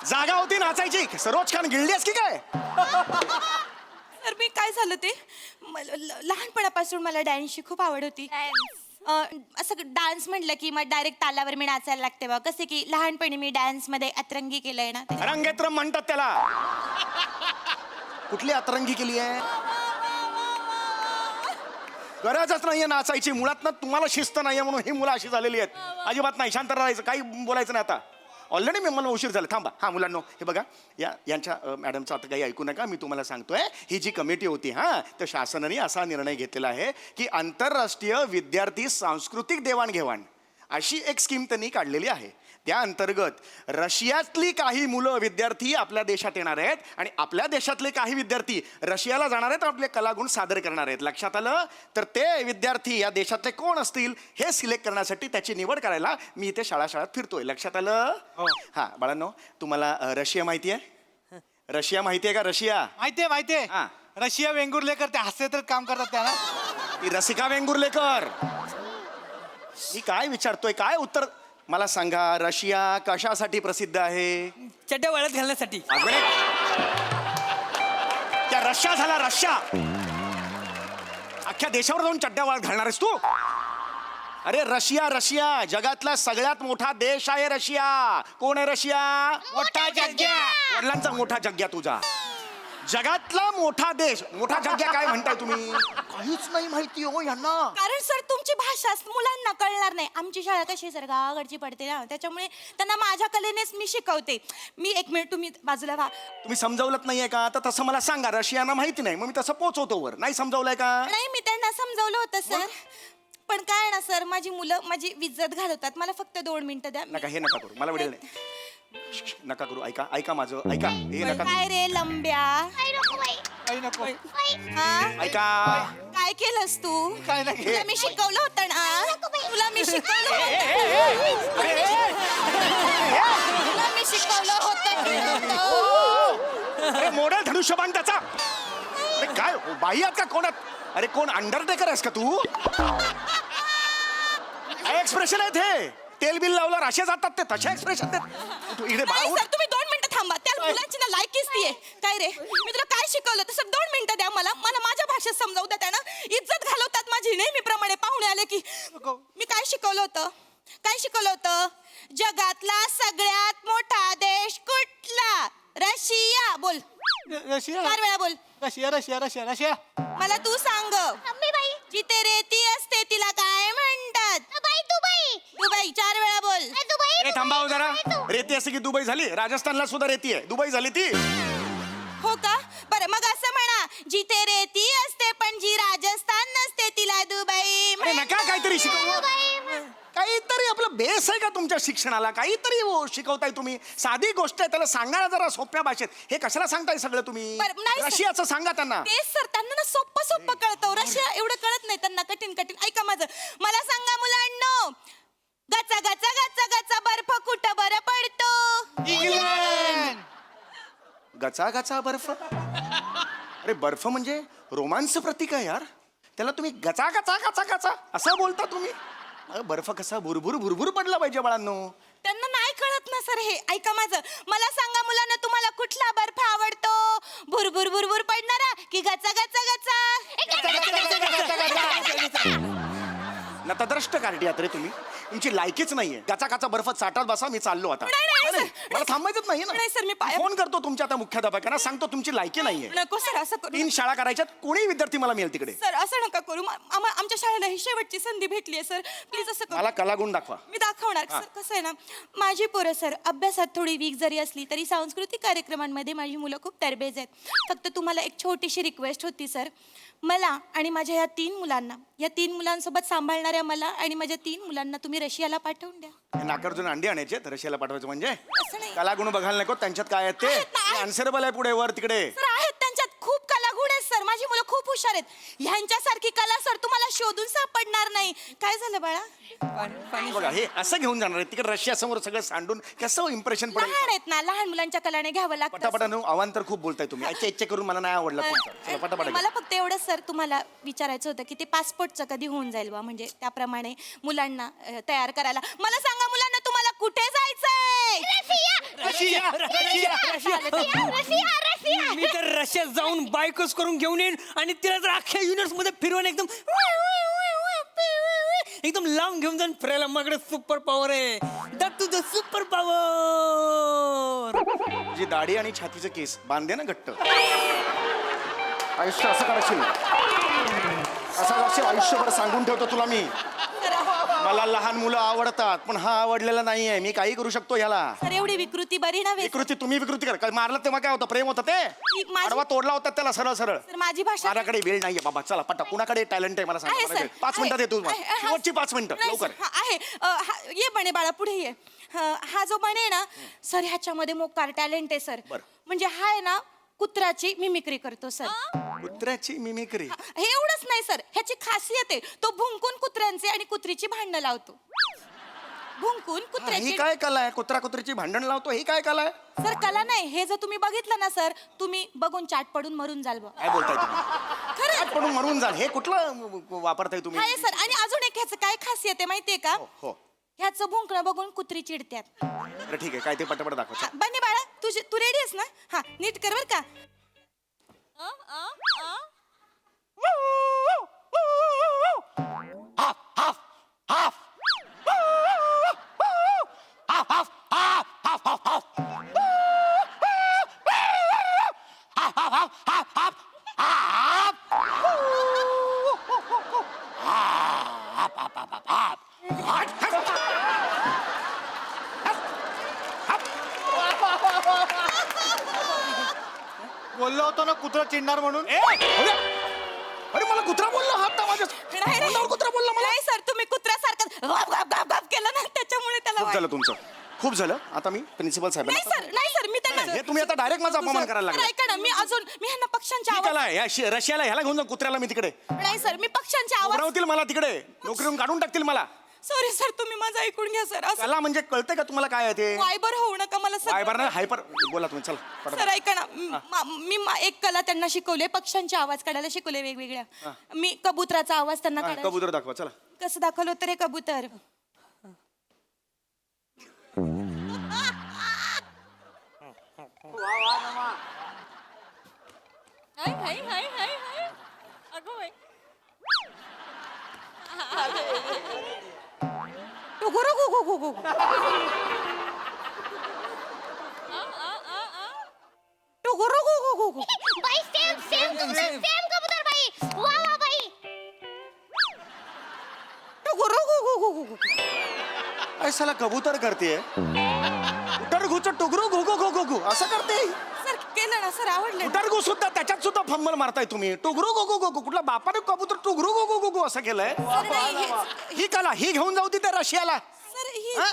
Speaker 9: जागा होती नाचायची. सरोज खान गिळली आहेस की काय?
Speaker 8: तर मी काय झालं ते लहानपणापासून मला डान्सची खूप आवड होती. असं डान्स म्हटलं की मग डायरेक्ट तालावर मी नाचायला लागते बघ. कसे की लहानपणी मी डान्स मध्ये अतरंगी केलंय ना.
Speaker 9: रंगेत्रम म्हणतात त्याला. कुठली अतरंगी केली आहे? गरजच नाहीये नाचायची. मुळात ना तुम्हाला शिस्त नाहीये म्हणून ही मुलं अशी झालेली आहेत. अजिबात नाही. शांत राहायचं. काही बोलायचं नाही आता. ऑलरेडी मी मला उशीर झाला. थांबा. हा मुलांनो हे बघा यांच्या मॅडमचं आता काही ऐकू नका. मी तुम्हाला सांगतोय ही जी कमिटी होती तर शासनाने असा निर्णय घेतलेला आहे की आंतरराष्ट्रीय विद्यार्थी सांस्कृतिक देवाणघेवाण अशी एक स्कीम त्यांनी काढलेली आहे. त्या अंतर्गत रशियातली काही मुलं विद्यार्थी आपल्या देशात येणार आहेत आणि आपल्या देशातले काही विद्यार्थी रशियाला जाणार आहेत. आपले कलागुण सादर करणार आहेत. लक्षात आलं? तर ते विद्यार्थी या देशातले कोण असतील हे सिलेक्ट करण्यासाठी त्याची निवड करायला मी इथे शाळात फिरतोय. लक्षात आलं? हा बाळांनो तुम्हाला रशिया माहिती आहे? रशिया माहिती आहे का? रशिया
Speaker 12: माहितीये.
Speaker 9: हा.
Speaker 12: रशिया वेंगुर्लेकर ते हास्यचित्रात काम करतात त्याला.
Speaker 9: ती रसिका वेंगुर्लेकर. मी काय विचारतोय? काय उत्तर मला सांगा. रशिया कशासाठी प्रसिद्ध आहे?
Speaker 10: चड्ड्या वाळत घालण्यासाठी.
Speaker 9: त्या रशिया झाला रशिया. अख्ख्या देशावर जाऊन चड्ड्या वाळत घालणार आहेस तू? अरे रशिया जगातला सगळ्यात मोठा देश आहे रशिया. कोण आहे रशिया?
Speaker 12: मोठा जग्या.
Speaker 9: वडिलांचा मोठा जग्या तुझा. जगातला मोठा देश. मोठा जग्या काय म्हणताय तुम्ही? काहीच नाही माहिती हो यांना.
Speaker 8: कारण सर तुमची भाषा मुलांना कळणार नाही. आमची शाळा कशी सर गावाकडची पडते ना, त्याच्यामुळे त्यांना माझ्या कलेनेच मी शिकवते. मी 1 मिनिट तुम्ही बाजूला व्हा.
Speaker 9: तुम्ही समजावलंच नाहीये का? तर तसं मला सांगा. रशियाना माहिती नाही मग मी तसं पोचवतो वर. नाही समजावलंय का?
Speaker 8: नाही मी त्यांना समजावलं होतं सर. पण काय ना सर माझी मुलं माझी इज्जत घालवतात. मला फक्त 2 मिनिटं द्या.
Speaker 9: नका हे नका करू. मला वेळ नाही. नका करू. ऐका माझं ऐका. हे नका
Speaker 8: काय रे लंब्या.
Speaker 11: बाई नको बाई.
Speaker 12: काही नको
Speaker 8: हा?
Speaker 9: ऐका
Speaker 8: काय केलंस तू
Speaker 12: काय नाही
Speaker 8: तुला मी शिकवलं होतं ना तुला मी शिकवलं होतं. तुला मी शिकवलं होतं की नव्हतं?
Speaker 9: अरे मोडा धनुष्यबाण त्याचा. अरे काय बाई आहात का कोणात? अरे कोण अंडरटेकर आहेस का तू? काय एक्सप्रेशन आहेत हे? तेल बिल लावलं राशे जातात ते तशा एक्सप्रेशन इकडे बाळा
Speaker 8: नाही
Speaker 9: उठ.
Speaker 8: सर तुम्ही 2 मिनिटं थांबा त्या मुलाची ना लायकीच ती आहे काय रे मी तुला काय शिकवलं तर सर 2 मिनिटं द्या मला मला माझ्या भाषेत समजावू द्या त्यानं इज्जत घालवतात माझी नेहमीप्रमाणे पाहुणे आले की मी काय शिकवलं होतं जगातला सगळ्यात मोठा देश कुठला रशिया बोल
Speaker 12: रशिया
Speaker 8: 4 वेळा बोल
Speaker 12: रशिया रशिया रशिया रशिया
Speaker 8: मला तू सांग
Speaker 11: मम्मी बाई
Speaker 8: जिथे रेती असते तिला काय म्हणतात
Speaker 11: दुबई दुबई
Speaker 8: दुबई 4 वेळा बोल
Speaker 11: दुबई
Speaker 9: ए थांबा हो जरा. रेती असं की दुबई झाली राजस्थानला सुद्धा रेती आहे दुबई झाली ती.
Speaker 8: हो का बरं मग असं म्हणा जिथे रेती असते पण जी राजस्थान नसते तिला दुबई
Speaker 9: अरे नका काहीतरी शिकवू. काहीतरी आपलं बेस आहे का तुमच्या शिक्षणाला? काहीतरी शिकवताय तुम्ही. साधी गोष्ट आहे त्याला सांगा ना जरा सोप्या भाषेत. हे कशाला सांगताय सगळं तुम्ही?
Speaker 8: बरं, नाही सर.
Speaker 9: रशियाचं सांगा त्यांना.
Speaker 8: तेच सर त्यांना ना सोप्प कळतं रशिया एवढं कळत नाही त्यांना कठीण ऐका माझं मला सांगा मुलांनो गचा गचा गचा गचा बर्फ कुठं बरं पडतो
Speaker 12: इंग्लंड
Speaker 9: गचा गचा बर्फ. अरे बर्फ म्हणजे रोमांस प्रतीक आहे यार. त्याला तुम्ही गचा गचा गचा गचा असं बोलता तुम्ही. अरे बर्फ कसा भुरभुर भुरभुर पडला पाहिजे बाळांनो.
Speaker 8: त्यांना नाही कळत ना सर हे ऐका माझं मला सांगा मुलांना तुम्हाला कुठला बर्फ आवडतो भुरभुर भुरभुर पडणारा की गचा गचा गचा
Speaker 9: नतद्रष्ट कार्टी आहात रे तुम्ही. तुमची लायकीच नाहीये. गचा गचा बर्फ चाटत बसा. मी चाललो आता.
Speaker 8: नाही,
Speaker 9: नाही, मला थांबायचंच नाहीये
Speaker 8: नाही, सर, मी
Speaker 9: ना. फोन करतो तुमच्या आता मुख्याध्यापकांना सांगतो तुमची लायकी नाहीये.
Speaker 8: नको सर असं करू
Speaker 9: 3 शाळा करायच्यात. कोणी विद्यार्थी मला मिळेल तिकडे.
Speaker 8: सर असं नका करू आमच्या शाळेला ही शेवटची संधी भेटली आहे सर प्लीज असं करू
Speaker 9: मला कलागुण दाखवा.
Speaker 8: मी दाखवणार सर कसं आहे ना माझी पोरं सर अभ्यासात थोडी वीक जरी असली तरी सांस्कृतिक कार्यक्रमांमध्ये माझी मुलं खूप तरबेज आहेत फक्त तुम्हाला एक छोटीशी रिक्वेस्ट होती सर मला आणि माझ्या या 3 मुलांसोबत सांभाळणाऱ्या मला आणि माझ्या 3 मुलांना तुम्ही रशियाला पाठवून द्या
Speaker 9: हे नाकार्जुन अंडी आणायचे रशियाला पाठवायचं म्हणजे
Speaker 8: असं नाही
Speaker 9: कलागुण बघायला नको त्यांच्यात काय आहेत
Speaker 8: आहेत ना,
Speaker 9: ते
Speaker 8: आहेत.
Speaker 9: अनसरेबल आहे पुढे वर तिकडे.
Speaker 8: सर आहेत त्यांच्यात खूप कलागुण आहेत सर माझी मुलं खूप हुशार आहेत ह्यांच्यासारखी कला सर तुम्हाला शोधून सापडणार नाही काय झालं बाळा
Speaker 9: बघा हे असं घेऊन जाणार आहे तिकडे रशिया समोर सगळं सांडून कसं इम्प्रेशन पडेल.
Speaker 8: लहान आहेत ना लहान मुलांच्या कलाने घ्यावं लागतं
Speaker 9: पटापटा न अवांतर खूप बोलताय तुम्ही. अच्छा इच्छा करून मला नाही आवडलं तुमचं. चला, पटापटा
Speaker 8: मला फक्त एवढंच सर तुम्हाला विचारायचं होतं की ते पासपोर्टचं कधी होऊन जाईल बा म्हणजे त्याप्रमाणे मुलांना तयार करायला मला सांगा मुलांना तुम्हाला कुठे जायचंय
Speaker 10: रशिया रशिया रशिया
Speaker 11: रशिया
Speaker 10: मी तर रशियात जाऊन बायकोच करून घेऊन येईन आणि तिला तर अख्ख्या युनिवर्स मध्ये फिरवून एकदम लांब घेऊन जाऊन फिरायला माझ्याकडे सुपर पॉवर आहे that to the super power.
Speaker 9: जी दाढी आणि छातीचं केस बांधे ना घट्ट आयुष्य असं करशील असं करशील आयुष्यभर सांगून ठेवतो तुला मी. मला लहान मुलं आवडतात पण हा आवडलेला नाहीये. मी काही करू शकतो ह्याला.
Speaker 8: सर एवढी विकृती बरी नव्हे
Speaker 9: विकृती तुम्ही विकृती कर काय मारलं तेव्हा काय होतं प्रेम होतं ते
Speaker 8: माझी-
Speaker 9: आडवा तोडला होता त्याला सरळ सरळ.
Speaker 8: सर माझी भाषा
Speaker 9: माझ्याकडे वेळ नाहीये बाबा चला पटा कुणाकडे टॅलेंट आहे मला
Speaker 8: आहे
Speaker 9: सांग.
Speaker 8: सर
Speaker 9: 5 मिनिटात येतो
Speaker 8: आहे, आहे,
Speaker 9: शेवटची 5 मिनिटं
Speaker 8: नाही,
Speaker 9: लवकर.
Speaker 8: सर, आहे ये बने बाळा पुढे ये हा जो बने ना सर ह्याच्यामध्ये मोकार टॅलेंट आहे सर
Speaker 9: बरं.
Speaker 8: म्हणजे हा आहे ना कुत्राची मिमिक्री करतो सर
Speaker 9: कुत्र्याची मिमिक्री.
Speaker 8: हे एवढंच नाही सर ह्याची खासियत आहे तो भुंकून कुत्र्यांचे आणि कुत्रीची भांडणं लावतो भुंकून
Speaker 9: ही
Speaker 8: कुत्र्याची
Speaker 9: काय कला आहे? कुत्रा कुत्रीची भांडण लावतो ही काय कला आहे?
Speaker 8: सर कला नाही हे जर तुम्ही बघितलं ना सर तुम्ही बघून चाट पडून मरून जाल बा
Speaker 9: काय बोलताय तुम्ही?
Speaker 8: खरं
Speaker 9: पडून मरून जाल हे कुठलं वापरताय तुम्ही?
Speaker 8: आहे सर आणि अजून एक ह्याचं काय खासियत आहे माहितीये का
Speaker 9: हो
Speaker 8: ह्याचं भुंकणं बघून कुत्री चिडत्यात
Speaker 9: बरं ठीक आहे काय ते पटापट दाखव.
Speaker 8: बने बाळा तू रेडी आहेस ना हा नीट कर बर का
Speaker 12: बोललो होतो ना कुत्रा चिडणार म्हणून.
Speaker 9: अरे मला कुत्रा बोलला हात माझ्या तोंडावर कुत्रा बोलला मला.
Speaker 8: नाही सर तुम्ही कुत्र्यासारखं गाप गाप गाप गाप केलं ना त्याच्यामुळे त्याला
Speaker 9: खूप झालं तुमचं खूप झालं. आता मी प्रिन्सिपल साहेबांना
Speaker 8: नाही सर मी त्यांना
Speaker 3: हे तुम्ही आता डायरेक्ट माझा अपमान करायला
Speaker 8: सर,
Speaker 3: लागला
Speaker 8: ऐका ना मी ह्यांना पक्षांच्या
Speaker 3: ठीक
Speaker 8: आवाज
Speaker 3: आहे रशियाला ह्याला घेऊन जा कुत्र्याला मी तिकडे
Speaker 8: नाही सर मी पक्षांच्या आवाज
Speaker 3: उडवतील मला तिकडे नोकरीवरून काढून टाकतील मला
Speaker 8: सॉरी सर तुम्ही माझं ऐकून घ्या सर असं
Speaker 3: त्याला म्हणजे कळतंय का तुम्हाला काय आहे ते
Speaker 8: वायबर होऊ नका मला
Speaker 3: वायबर नाही हायपर बोला तुम्ही चला
Speaker 8: सर
Speaker 3: पटापट.
Speaker 8: ऐका ना एक कला त्यांना शिकवले पक्षांचे आवाज काढायला शिकवले वेगवेगळ्या मी कबुतराचा आवाज त्यांना
Speaker 3: हा,
Speaker 8: काढायला
Speaker 3: कबूतर दाखवा चला
Speaker 8: कसं दाखवलं होतं रे कबूतर
Speaker 4: हाय हाय हाय हाय हाय अगं बाई.
Speaker 8: टुगुरु गु गु गु गु. टुगुरु गु गु गु गु.
Speaker 11: बाई सेम सेम सेम कबूतर बाई वा वा बाई
Speaker 8: टुगुरु गु गु गु गु गु.
Speaker 3: अरे साला कबूतर करते उटर घुच टुगरू घुगू घुगू घु असं करते
Speaker 8: सर केलं ना सर आवडलं
Speaker 3: उटर घु सुद्धा त्याच्यात सुद्धा फंबल मारताय तुम्ही टुगरू घुगू घुगू कुठला बापाने कबूतर टुगरू घुगू घुगू असं केलंय
Speaker 8: सर नाही
Speaker 3: ही कला ही घेऊन जाऊ ती त्या रशियाला
Speaker 8: सर ही
Speaker 3: हा?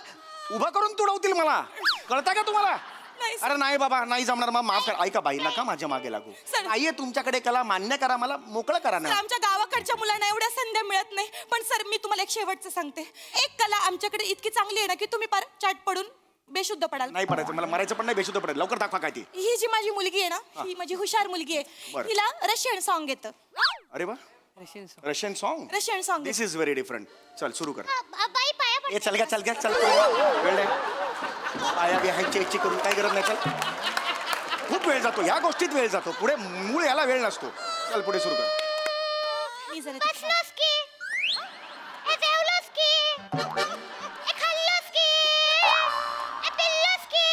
Speaker 3: उभं करून तुडवतील मला कळतं का तुम्हाला
Speaker 8: नाही, सर.
Speaker 3: अरे नाही बाबा नाही जमणार मग माफ करा ऐका बाई नका माझ्या मागे लागू
Speaker 8: सर.
Speaker 3: नाहीये तुमच्याकडे कला मान्य करा मला मोकळं करा
Speaker 8: सर,
Speaker 3: ना
Speaker 8: आमच्या गावाकडच्या मुलांना एवढ्या संध्या मिळत नाही पण सर मी तुम्हाला एक शेवटचं सांगते एक कला आमच्याकडे इतकी चांगली आहे ना की तुम्ही पार चाट पडून बेशुद्ध पडाल
Speaker 3: नाही पडायचं मला मरायचं पण नाही बेशुद्ध पडायचं लवकर दाखवा काय ती
Speaker 8: ही जी माझी मुलगी आहे ना ही माझी हुशार मुलगी आहे
Speaker 3: बरं.
Speaker 8: हिला रशियन सॉन्ग येतं
Speaker 3: अरे वा Russian song
Speaker 8: Russian song
Speaker 3: this is very different चल सुरू कर
Speaker 11: बाई पाया
Speaker 3: ए चल गया चल वेळ नाही आया बी हायची यायची करून काही गरज नाही चल खूप वेळ जातो या गोष्टीत वेळ जातो पुढे मूळ याला वेळ नसतो चल पुढे सुरू कर
Speaker 8: मी जरा तिथे-
Speaker 11: बसलोस की ए जेवलोस की ए खाल्लोस की ए पिल्लोस की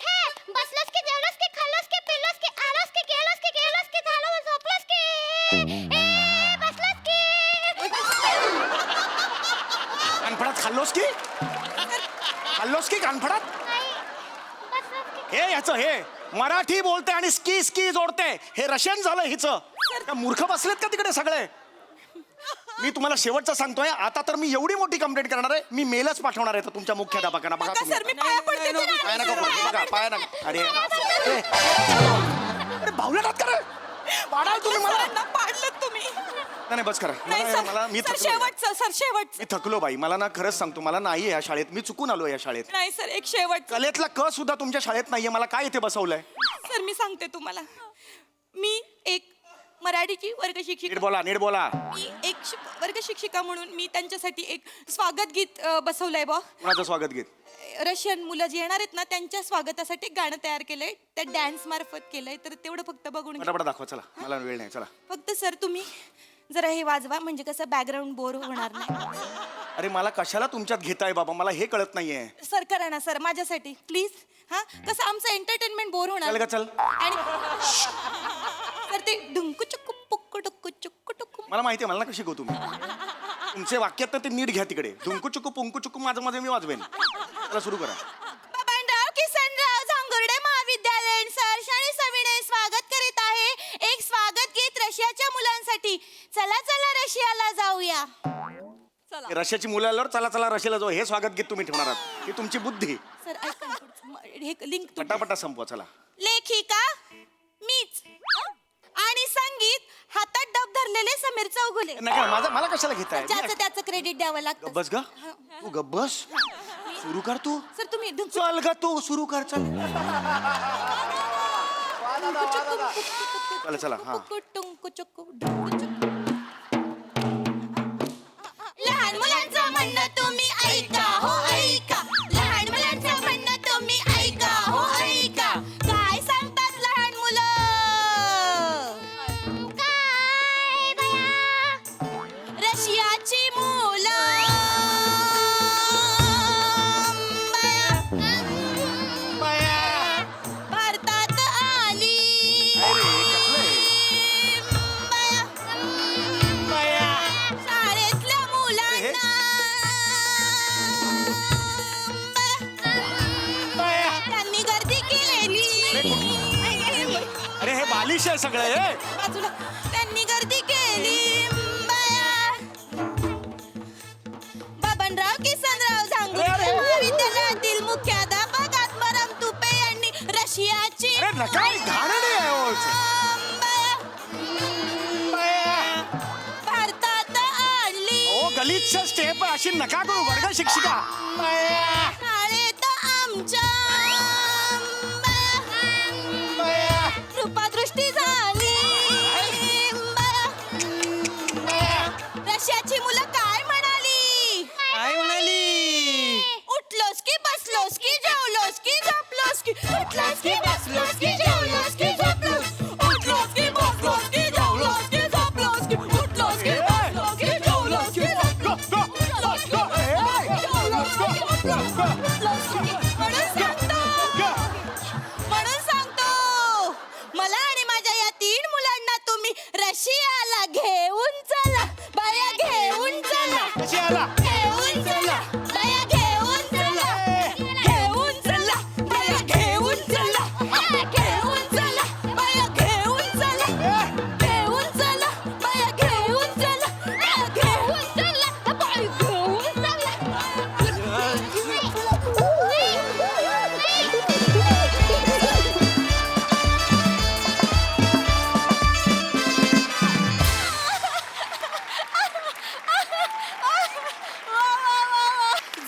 Speaker 11: हे बसलोस की जेवलोस की खाल्लोस की पिल्लोस की आलोस की गेलोस की झालो झोपलोस की ए बसलोस की
Speaker 3: कानफडात खाल्लोस की कानफडात
Speaker 11: नाही बसलोस की
Speaker 3: हे याचं हे मराठी बोलते आणि स्की स्की जोडते हे रशियन झालं हिचं का मूर्ख बसलेत का तिकडे सगळे मी तुम्हाला शेवटचं सांगतोय आता तर मी एवढी मोठी कंप्लेंट करणार आहे मी मेलच पाठवणार आहे तुमच्या मुख्याध्यापकांना बघा
Speaker 8: नका
Speaker 3: तुम्ही
Speaker 8: सर मी पाया पडते
Speaker 3: पाय नका पडू, बघा पाय नका अरे अरे बावळटात करा पाडाल तुम्ही मला
Speaker 8: सरांना पाडलं तुम्ही
Speaker 3: नाही बस करा
Speaker 8: नाही
Speaker 3: मला मी
Speaker 8: सर
Speaker 3: थकलो
Speaker 8: शेवटचं सर शेवटचं
Speaker 3: मी थकलो बाई मला ना खरंच सांगतो मला नाही या शाळेत मी चुकून आलो या शाळेत
Speaker 8: नाही सर एक शेवटचं
Speaker 3: कलेतला क सुद्धा तुमच्या शाळेत नाहीये मला काय इथे बसवलंय
Speaker 8: सर मी सांगते तुम्हाला मी एक मराठीची वर्ग शिक्षिका
Speaker 3: नीट बोला
Speaker 8: मी एक वर्ग शिक्षिका म्हणून मी त्यांच्यासाठी एक स्वागत गीत बसवलंय बा
Speaker 3: कुणाचं स्वागत गीत
Speaker 8: रशियन मुलं जी येणार आहेत ना त्यांच्या स्वागतासाठी एक गाणं तयार केलंय त्या डॅन्स मार्फत केलंय तर तेवढं फक्त बघून घ्या.
Speaker 3: पटापट दाखवा चला मला वेळ नाही चला
Speaker 8: फक्त सर तुम्ही जरा हे वाजवा म्हणजे कसं बॅकग्राऊंड बोर होणार नाही
Speaker 3: अरे मला कशाला तुमच्यात घेताय बाबा मला हे कळत नाहीये
Speaker 8: सर करा ना सर माझ्यासाठी प्लीज हा कसं आमचं एंटरटेनमेंट बोर होणार
Speaker 3: चल का चल
Speaker 8: आणि सर ते ढुंकू चुक्कू पुक्कू टुक्कू चुक्कू टुक्कू
Speaker 3: मला माहिती आहे मला नका शिकवू तुम्ही तुमचे वाक्यात तर ते नीट घ्या तिकडे धुंकू चुकू पुंकू चुकू माझं मी वाजवेन चला सुरू करा
Speaker 8: बबनराव किसनराव झांगुर्डे महाविद्यालय सर शनी सविनय स्वागत करीत आहे एक स्वागत गीत रशियाच्या मुलांसाठी चला चला रशियाला जाऊया
Speaker 3: हे रशियाची मुलं आल्यावर चला चला रशियाला जाऊ हे स्वागत गीत तुम्ही ठेवणार आहात ही तुमची बुद्धी
Speaker 8: सर ऐका ना पुढचं. हे लिंक
Speaker 3: पटापटा संपवा चला
Speaker 8: लेखिका मीच आणि संगीत हातात डब धरलेले समीर चौगुले
Speaker 3: नका मला कशाला घेताय
Speaker 8: ज्याचं त्याचं क्रेडिट द्यावं लागतं
Speaker 3: गब्बस ग तू गब्बस सुरू कर तू
Speaker 8: सर तुम्ही ढुंकू
Speaker 3: चल ग तू सुरू कर चल चला चला हा
Speaker 8: टुंकू चुक्कू ढुंकू चुक्कू. लहान मुलांचं म्हणणं तुम्ही ऐका हो ऐका लहान मुलांचं म्हणणं तुम्ही ऐका हो ऐका काय सांगतात लहान मुलं
Speaker 11: काय बया
Speaker 8: रशियाची मुलं भारतात आली शाळेतल्या मुलांना त्यांनी गर्दी केलेली
Speaker 3: अरे हे बालिश आहे सगळं हे
Speaker 8: बाजूला त्यांनी गर्दी केली बबनराव किसनराव झांगुर्डे महाविद्यालयातील मुख्याध्यापक आत्माराम तुपे यांनी
Speaker 12: काय घाणेरडे आहे हो.
Speaker 8: भारतात आणली
Speaker 12: ओ गलिच्छ स्टेप अशी नका करू वर्ग शिक्षिका.
Speaker 8: शाळेत आमच्या कृपादृष्टी झाली रशियाची मुलं काय म्हणाली
Speaker 10: काय म्हणाली?
Speaker 8: उठलोस की बसलोस की जेवलोस की झोपलोस की उठलोस की बसलोस की जेवलोस की झोपलोस उठलोस की बसलोस की जेवलोस की झोपलोस की उठलोस की बसलोस की जेवलोस की झोपलोस उठलोस की बसलोस की जेवलोस की म्हणून सांगतो मला आणि माझ्या या 3 मुलांना तुम्ही रशियाला घेऊन चला बाया घेऊन चला
Speaker 12: रशियाला.
Speaker 8: घेऊन चला बाया घेऊन चला घेऊन चला बाया घेऊन चला घेऊन चला बाया घेऊन चला घेऊन चला बाया घेऊन चला घेऊन चला बाया घेऊन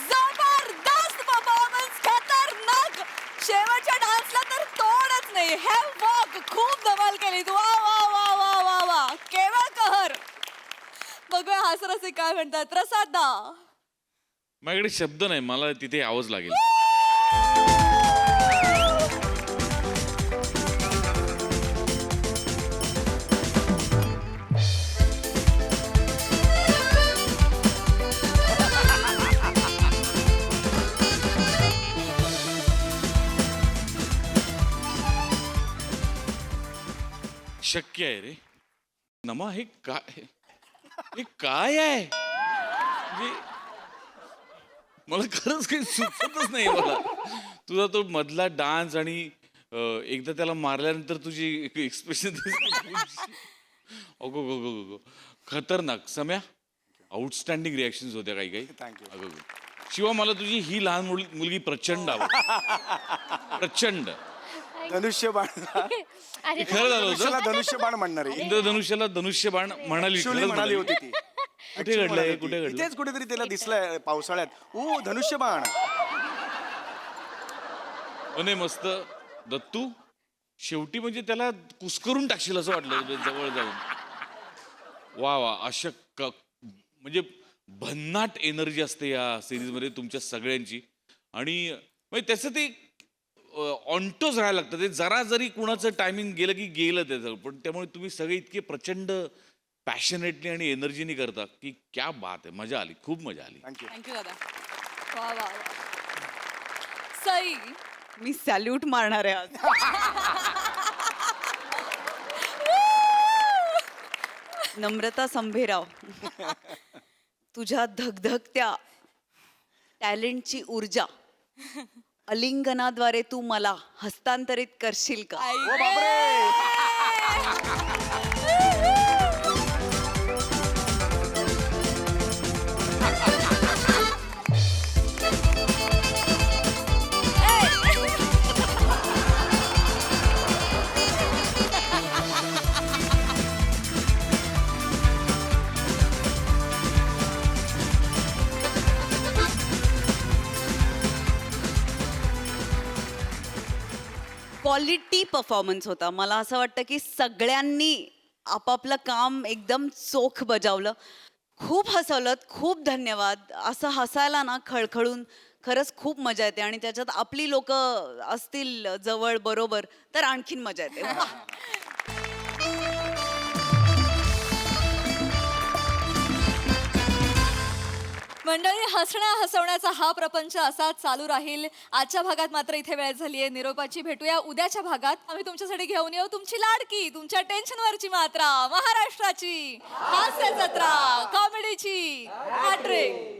Speaker 8: जबरदस्त परफॉर्मन्स खतरनाक शेवटच्या डान्सला तर तोडच नाही हे वॉक खूप धमाल केली तू वा वा वा वा वा वा केवळ कहर बघूया हासरसे काय म्हणतात प्रसाद दा
Speaker 5: माझ्याकडे शब्द नाही, मला तिथे यावंच लागेल. शक्य आहे रे नमा, हे काय आहे म्हणजे मला खरंच काही सुचतच नाही मला. तुझा तो मधला डान्स आणि एकदा त्याला मारल्यानंतर तुझी एक्सप्रेशन अगो गो गो गो खतरनाक. सम्या आउटस्टँडिंग रिॲक्शन्स होत्या काही काही. अगो शिवा मला तुझी ही लहान मुलगी प्रचंड आवडते, प्रचंड.
Speaker 12: धनुष्यबाण.
Speaker 5: हे खरं झालं होतं.
Speaker 12: धनुष्यबाण म्हणणार आहे.
Speaker 5: इंद्रधनुष्याला धनुष्यबाण म्हणाली, खरंच
Speaker 12: म्हणाली होती ती.
Speaker 5: कुठे घडलंय, कुठे घडलं?
Speaker 12: इथेच कुठेतरी त्याला दिसलंय पावसाळ्यात. ओ धनुष्यबाण.
Speaker 5: नाही मस्त दत्तू, शेवटी म्हणजे त्याला कुस्करून टाकशील असं वाटलं जवळ जाऊन. वा वा, अशा म्हणजे भन्नाट एनर्जी असते या सिरीज मध्ये तुमच्या सगळ्यांची. आणि म्हणजे त्याचं ते ऑनटोच राहायला लागतं. ते जरा जरी कुणाचं टायमिंग गेलं की गेलं त्याचं. पण त्यामुळे तुम्ही सगळे इतके प्रचंड पॅशनेटली आणि एनर्जीनी करता की क्या बात आहे. मजा आली, खूप मजा आली.
Speaker 4: थँक्यू दादा वा वा वा. सई
Speaker 6: मी सॅल्यूट मारणार आहे आज. नम्रता संभेराव, तुझ्या धगधगत्या टॅलेंटची ऊर्जा अलिंगनाद्वारे तू मला हस्तांतरित करशील का? क्वालिटी परफॉर्मन्स होता. मला असं वाटतं की सगळ्यांनी आपापलं काम एकदम चोख बजावलं. खूप हसवलं, खूप धन्यवाद. असं हसायला ना खळखळून खरंच खूप मजा येते. आणि त्याच्यात आपली लोक असतील जवळ बरोबर तर आणखीन मजा येते.
Speaker 4: मंडळी, हसवण्याचा हा प्रपंच असाच चालू राहील. आजच्या भागात मात्र इथे वेळ झाली आहे निरोपाची. भेटूया उद्याच्या भागात. आम्ही तुमच्यासाठी घेऊन येऊ तुमची लाडकी, तुमच्या टेन्शनवरची मात्रा, महाराष्ट्राची हास्य जत्रा, कॉमेडीची हॅट्रिक.